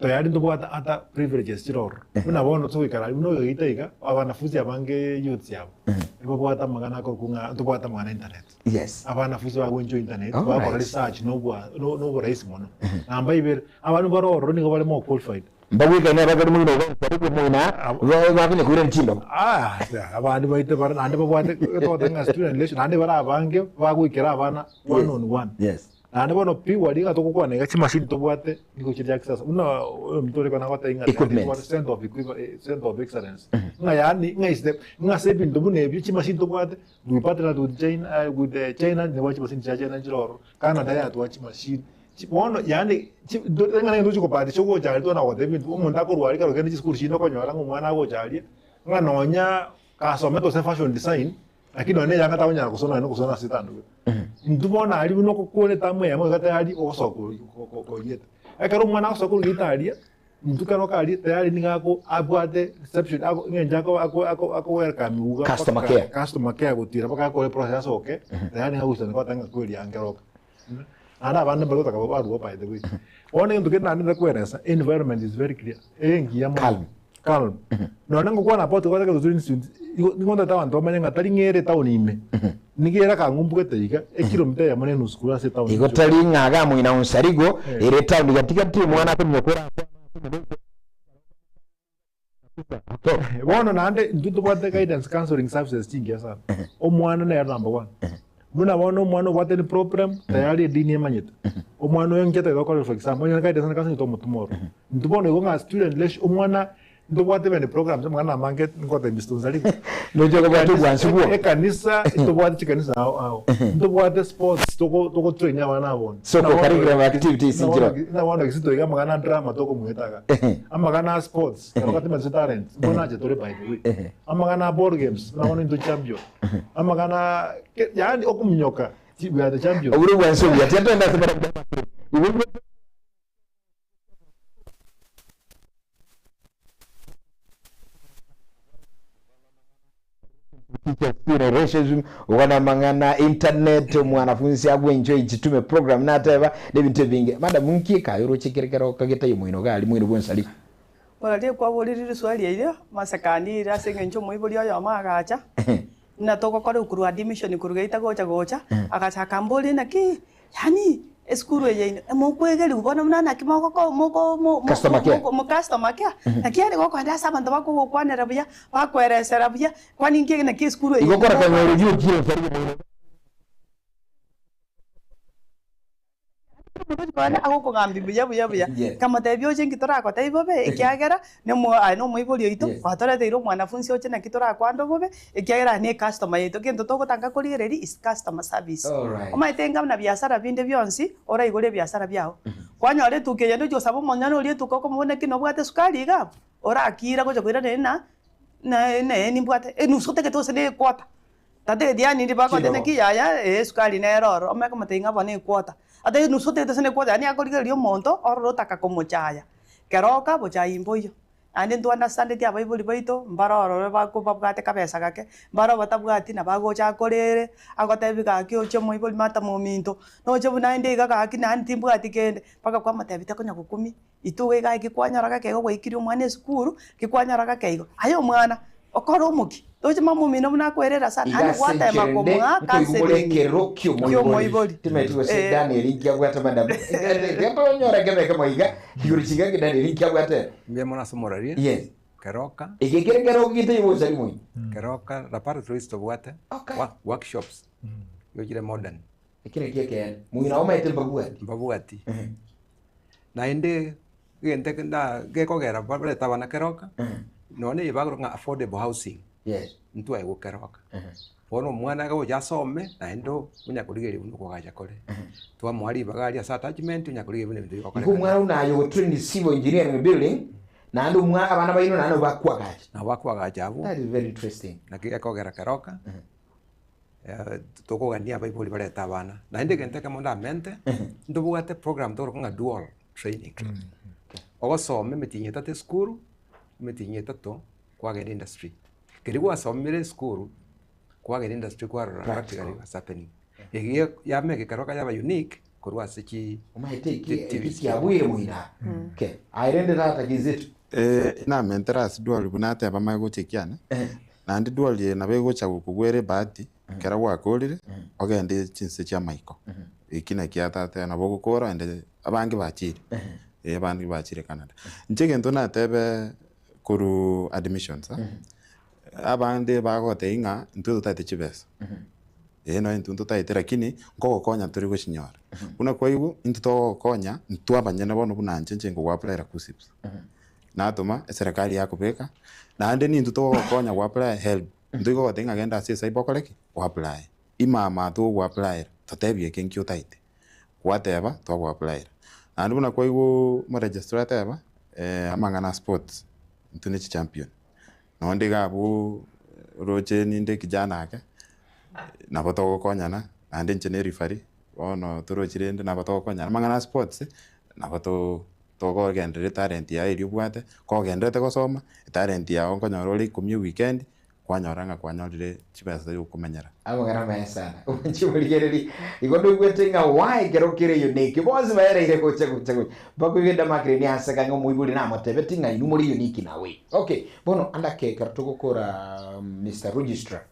Tayari ndobwata ata privileges chiroro. Una bono so ikara uno yitaiga abanafuzi abange youth yabo. Ndobwata magana ko kunga ndobwata magana internet. Yes. Abanafuzi ba wenjo internet ba research no raise mono. Namba iber abantu baro ni ko bale mo qualified. Mbawika ina bagari mu no ko muna ba bine kuren tindo. Abantu baite bar ande babwate to tanga student relation ande bara abange ba kuikira abana one on one. Yes. Ande bono piwa dinga to kwa nega chi machine to bwate niko chiri access una mtore kana kota inga center of equivalent center of excellence nga yani nga step nga sepi ndo bune bi chi machine to bwate du patela du China with the China ne wachi machine cha China jiro kana daya to wachi machine chi bono yani nga ndo chiko pati choko cha to na wote bi umuntu akorwali karo kendi school chino ko nyora ngumwana go chali nga nonya ka someto se fashion design lakini wane yanga tawanya kusona sitandu ndubona ali no kokole tamwe yamo kata ali osoko ko yeta akaro mwana osoko litalia ndukano kali tayari ningako abwate reception ako ngenjako ako welcome uga customer care gutira baka ko process okay tayari ngausa ngo tanga kweli angeroka ana abana bagota ka baru by the way one ndukena nda kweresa environment is very clear engi yamo calm no nango kwa na poto kwa ka student ngonda tawanto manya tali ngere town ime nigera ka ngumbuke teiga kilomita ya 4 nusu kula se town igotali ngaga mu ina Sarigo ere town gatika timu mwana ko nyokora Bono nande nduto bwate guidance counseling services chingia sana. Omwana na number 1. Muna bono omwana bwate ni problem tayari dini emanyete. Omwana yongeta idoko for example, yana guidance counseling to tomorrow. Ndubono igonga student lesh omwana ndo bwate bene programs mwana manget ngote mistunzali. No jogo bwate bwansi bwo. Kanisa ito bwate kanisa ao. Ndo bwate sports toko train abana abona. So ko curriculum activities injiro. Na wana kisito iga magana drama toko muetaga. Amagana sports, wakati ma talent. Mbona je tore by the way. Amagana board games, na wana into champion. Amagana yani okumnyoka. We are the champion. Uru bwansi bwo atenda ndasebara. Racism wana mangana internet mwanafunzi agwe enjoy chitume program nateba nebintu binge madam nkika yoro chikerekero kageta yimwino gali mwino bwonsali Wala kwa boliri swali ile masakani ira senge ncho moiboli yo magacha na toko kore ukuru admission kurugeita gocha akacha kamboli na ki yani eskuru ye mo kwegeli ubona mnana kimoko ko mo customer care nakiri go kwanda saba ndo bako kwanera bya bakweresera bya kwani ngiye na ki eskuru ye igokora kwa review kile fari Bana ako ngambi buya kama tebyo chengi tora ko tebo be ikyagera ne mo ano mo iboli ito kwatora teiro mwanafunzi oche na kitora kwando bobe ikyagera ne customer yeto kento toko tanga kolireri is customer service oma itenga na biashara binde byonsi ora igole biashara byao kwanyore tukeje ndo sabo monyano lie tukoko mone kino bwate sukali ga ora akira ko chokwira na ni bwate nusote ke to se ne kwata tate dia ni bako tene ki ya sukali na error oma kama tenga bane kwata ate nusote te se ne kwata ani akoligerio monto oro taka como chaya keroka bocha imboyo ande to understand ti abai boli baito mbaroro ba ko babgate kabesa gake mbaro batabwati na bago cha korere agotebi ga ki oche moi boli mata mominto no che buna inde ga ga ki nan timbwati kende paka kwa matebi ta konya gukumi ituwe ga ki kwanyara ga kego gwikirio mwana skuru ki kwanyara ga kego ayo mwana okoro muki toje mamu mino muna kwerera sana ani wata makomwa kasere kerokyo moi boli timetiwe se Daniel ingia gwata madam gato nyora gebe kama iga yurichiga ke Daniel ingia gwata mbia mona somoraria yes keroka ikekero gite ibo sari moi keroka la part tourist bwate workshops yojire modern ikire keke muina oma ite babuati na inde gente kenda gekogera babere tabana keroka none ibagro nga affordable housing yes ntu ayo keroka bono mwana ga jasome na ndo munya kuligeri buno ko gaja kore twa mwali bagari asa attachment munya kuligeri buno bintu ko mwana unayo train civil engineering building na ndo mwana abana bayino nano bakwa gaja abo that is very interesting na gekogera keroka toko gania bai boli bare tabana na inde gente kama ndamente ndo bugate program to nga dual training ogo some metinyeta te skuru metinyeta to kwa get industry kirigo asomire skuru kwa get industry kwa practically what's happening egiye ya mege karoka ya unique kurwa sechi umaiteki abwire muina okay airende data gizitu na menteras dual bunate abamago chekiana na ndi dual ye na bego cha kugwere bahati kera wakorire ogende chinse cha maiko ikina kiata na bogo kora ende abangi bachire abangi bachire Canada njege ndo na tebe kuru admissions abande bagote inga ntuto tate chibesa no ntuto tate lakini ngoko konya turi gushinyora una kwa hiyo ntuto konya ntu abanyana bono bunanje ngo apply ra kusips na atoma serikali yako beka na ande ni ntuto konya wa apply help ndigo gotenga genda sisa ibokoleki wa apply imama to wa apply tatebye kenkyo taite whatever to wa apply na nduna kwa hiyo mo register taba amangana sports ntune champion no ndiga bu roche ninde kijana ake na boto konyana ande engineer referee ono toro chirende na boto konyana mangana sports na boto togo gendere talent ya iri bwate ko gendete gosoma talent ya onkonyorori kumye weekend kwanyoranga kwanyorire chibesa yo kumenyera amagara mesa unchimuligereri igondo gwetenga why gerokire unique bozi bayereire ko chego bakugenda makreni asaka ngo muibuli na motebetinga inumuri unique nawe okay bono andake kartugukora Mr Registrar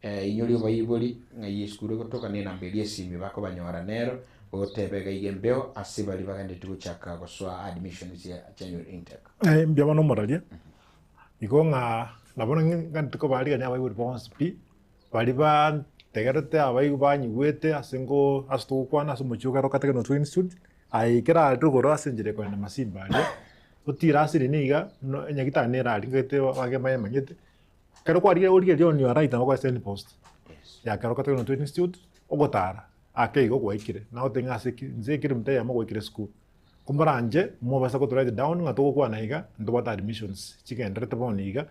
inyori bayibuli ngayi skuru gotoka ne nambelie simi bako banyora nero otebega igembeo asibali bagande tuguchaka goswa admissions ya January intake mbia no moralia ikonga nabona ngantiko bali ganya bayi response pi bali ba tegerete abayi banyigwete asengo astukwana asumuchuka rokateke no twin suit ai kera tugoro asenjire kwa na masimba ali utira asiri niga no nyagita nera lingete wage maye manyete kero kwa rie uri rio ni right na kwa send post ya kero kateke no twin suit ogotara akeigo kwa ikire na otenga nzekire mteya mo kwa ikire school kumbaranje mo basa ko write down ngato kwa naiga ndo bata admissions chikendere taboniga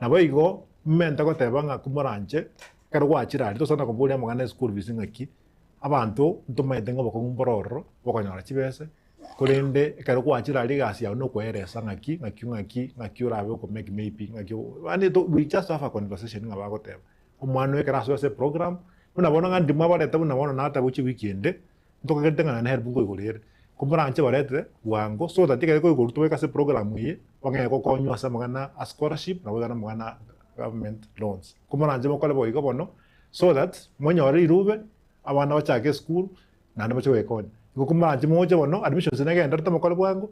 na boigo menta ko tebanga kumbaranje kero kwa chira to sana ko magana school visinga ki abantu ntumaite ngo bakumbororo bakonyora chibese kurende kero kwa chira gasi ya no kweresa ngaki urabe ko make maybe ngaki ani to we just have a conversation ngaba ko teba umwana we keraso ese program unabona ngandi mwabareta unabona na hata buchi weekend ntokagetengana na help ngo igurire kumbaranje barete wango so that ko iguru tuweka se program yi wange ko konywa sa magana a scholarship na wegana magana government loans kumbaranje mo kole boigo bono so that monyore irube abana bachake school na ndo bacho ekon iko kumbaranje moje bono admissions na genda tamo kole bwango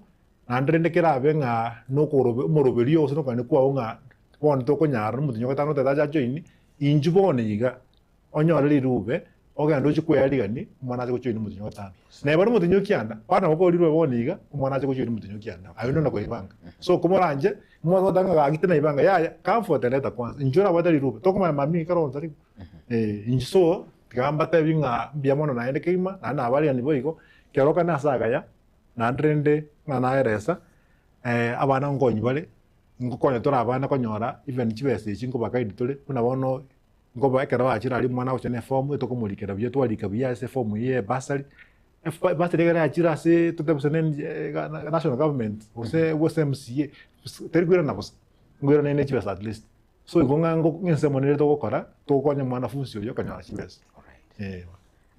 na ndrende kirabe nga no korobe moroberio so no kane kwa nga bon to konyara mutinyo katano tata join injubone yiga onyore irube ogenda uchikweyarigani umwana aje kuchira mutinyo gatano na bari mutinyo kyanda bana bako rirwe boniga umwana aje kuchira mutinyo kyanda ayo ndo kwibanga so kumuranje umwana odanga gagite na ibanga ya comfort leta kwanza injura badari irube to kuma mami karonza ri injiso gamba tebinga biamono na ende kima na abari ani boigo keroka na saga ya na ndrende na eresa abana ngonyi bale ngokonya tora abana konyora even chibese chingo bakaidi tole kuna bono ngoba ekera bachira ali mwana ochene form eto kumulikira byo twalika bya ese form ye basari basari gara achira se tutebusene national government ose USMCA terigwira na boss ngwira nene chibesa at least so igonga ngense monere to gukora to konya mwana funsi yo kanya chibesa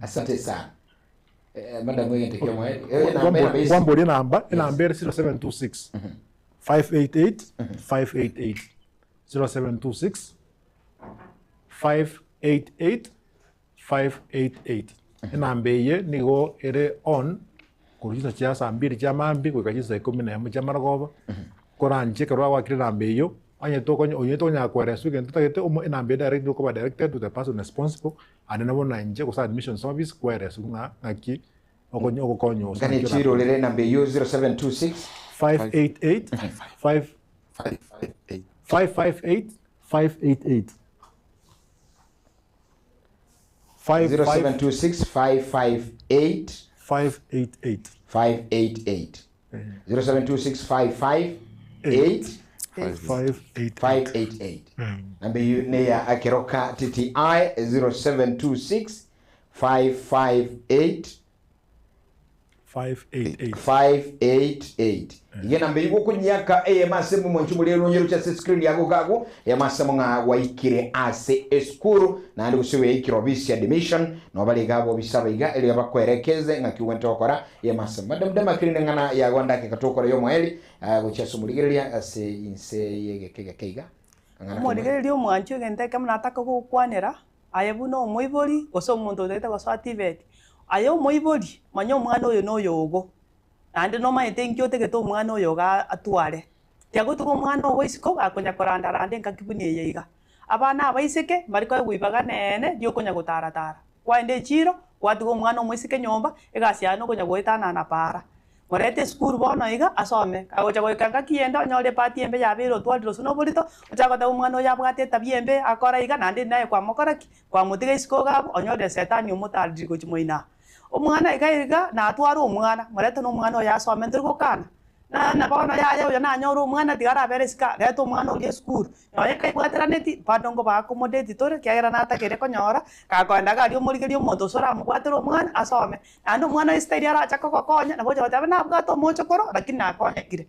asante sana madam mwende kemo wambori namba 0726 588 588 0726 588 inambeye nigo ere on kuruza cha sambiri cha mambi kwekajisa 11 cha maragoba koranje karwa wakire nambeyo anye to konyo onye to nya kwere su gen tutagete inambe direct ko ba directed to the person responsible and na bona nje ko admission service kwere su ngaki okonyo okonyo kane chiro lere nambeyo 0726 588 558 588 0726 558 588 0726 558 588 nambe ne ya akeroka TTI 0726 558 588 yena mbe yuko kunyaka masemo mwanchumu lero nyero cha screen yako gago ya masemo nga waikire ase eskuru na ndi kusiwe ikiro bisi admission no bali gabo bisaba iga eli abakwerekeze nga kiwente okora ya masemo madam dama kirine ngana ya gwanda ke katokora yo mweli guchaso muligerelia ase inse yege kega muligerelia mwanchu gente kamna ataka kukwanira ayebu no moibori goso muntu tete goso activate ayo moibori manyo mwana oyo no yogo ande no maite nkyo tegeto umwana oyo ga atware tiago tuko mwana ogo isiko akonya koranda rande nkakibuni yeiga abana abaiseke mariko gwibaga nene dio konya gutaratara kwande chiro kwatugo mwana omwisike nyomba egasiano konya goitana na para morete school bono iga asome agocha goikanga kienda nyore pati embe yabiro twaliro suno bolito uchago ta umwana oya bwate tabiembe akora iga nande naye kwa mokora kwa mutiga isiko gabo onyode setani umutali ko chimoina umwana igaiga na atwara umwana morete no mwana oya asome ndirgo kana na bona ya na nyoro umwana tigara beresika reto umwana oge school noye kai bwatera neti padongo ba accommodate tore kyagira na atakere konyora kakwenda gari omurigerio moto sora mubwatera umwana asome ando umwana isteri ara chako kokonya na boja bataba na bwato mocho koro lakini akonyekire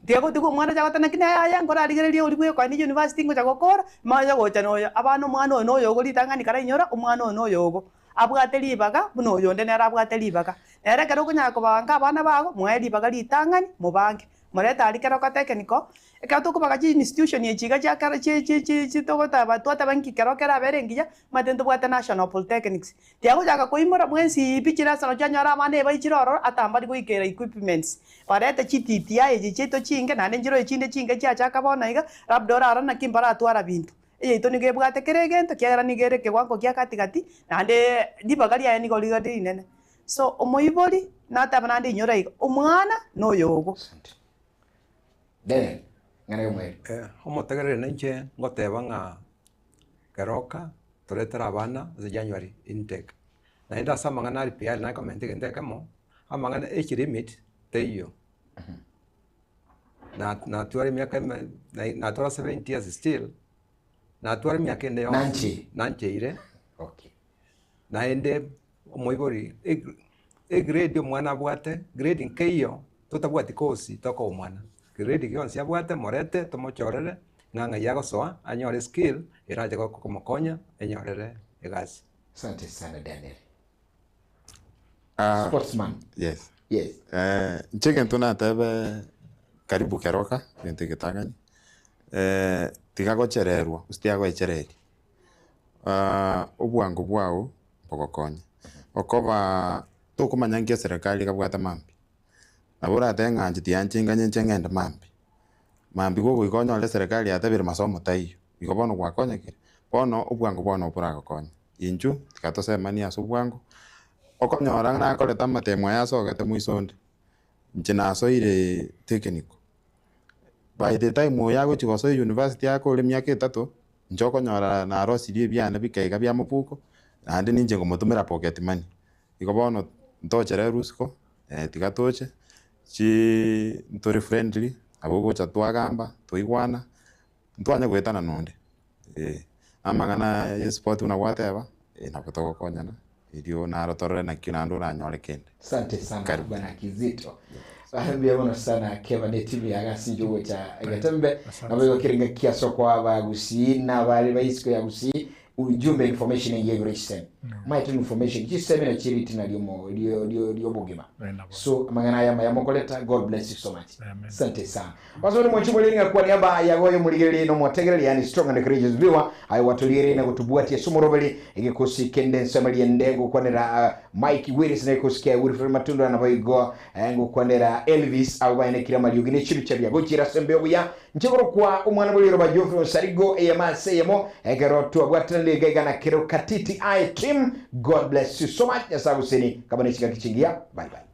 Diego tigo umwana jago tanakine aya ngora arigererio uri kwa ni university ngo jago kora maja gocha noyo abana umwana no yogo litangani kara inyora umwana no yogo abwateri baga buno yonde nera abwateri baga nera kero kunya ko banga abana bago mweri baga litangani mubange moreta ari keroka technical ekato kubaga chi institution ye chiga cha kara chi to gota ba to ta banki keroka ra bere ngiya matendo bwata national polytechnics tiago jaga koimora mwensi pichira sano chanyara mane ba ichiroro atamba di kuikera equipments pareta chi titia ye chito chinge na njiro chinde chinge cha kabona iga rabdora ara na kimbara atwara bintu ito nige bwate keregento kiara nigere ke wanko kia katikati nande dibagari ya nigoli gadi nene so omoiboli nata banande nyora igo omwana no yogo de ngane umwe omotegere nenche ngoteba nga keroka toretera abana ze January intake na enda sama ngana RPL na comment ngende kamo amangana age limit teyo na tuari miaka na tora 70 years still na tuari miaka ende nanche ire okay na ende omoibori grade omwana bwate grade nkeyo tutabwati kosi toko omwana grade kionsi abwate morete tomochorere nganga yagosoa anyore skill iraje ko kumukonya enyorere egasi. Asante sana Daniel. Sportsman. Yes. Chicken tuna tebe karibu keroka nente ketangani. Tiga gochererwa ustia gochereri. Obwango bwao bogokonya. Okoba tukumanyangia serikali kabwata mambi. Nabura tenga njiti yanchinga nyenchenga mambi. Mambi gogo ikonyo le serikali atabira masomo tayo. Ikobono gwakonya kire. Bono obwango bono opura gokonya. Inju tikatose mani asubwango. Okonya oranga na koleta matemo yaso gete muisonde. Nchina so ile technical. By the time yago chigoso university yako le myaka 3 njoko nyora na rosiri byana bikaiga bya mupuko ande ninje ngomutumira pocket money. Ikobono ntochera rusko tikatoche chi ntori friendly abogo chatwagamba toigwana ntwanya gwetana nonde amangana sport una whatever na kutoka konyana idio na rotore na kinando na nyole kende. Asante sana bwana Kizito. Ahambia bona sana keva ne timu ya gasinjo cha Gatembe abayo kiringa kiaso kwa abagusi na bali baisiko ya gusi ujumbe information yego resen might information kiseme na charity na dio bogima so mangana ya mokoleta. God bless you so much. Asante sana wazoni mwachumolinga kwa niaba ya goyo muligere no mwategere yani strong and courageous viewer ayo watulire na kutubuatia sumurobeli igikosi kende samali ndego kwanera Mike Willis na ikusikia Wilfred Matundo na boigo ngo kwanera Elvis au bane kila mali ugine chiru chabya gochira sembe obuya nchiboro kwa umwana buliro ba Geoffrey Sarigo eyamase yemo egero tu abwatende gana kero katiti I team. God bless you so much. Yasabu sini kabane chika kichingia. Bye bye.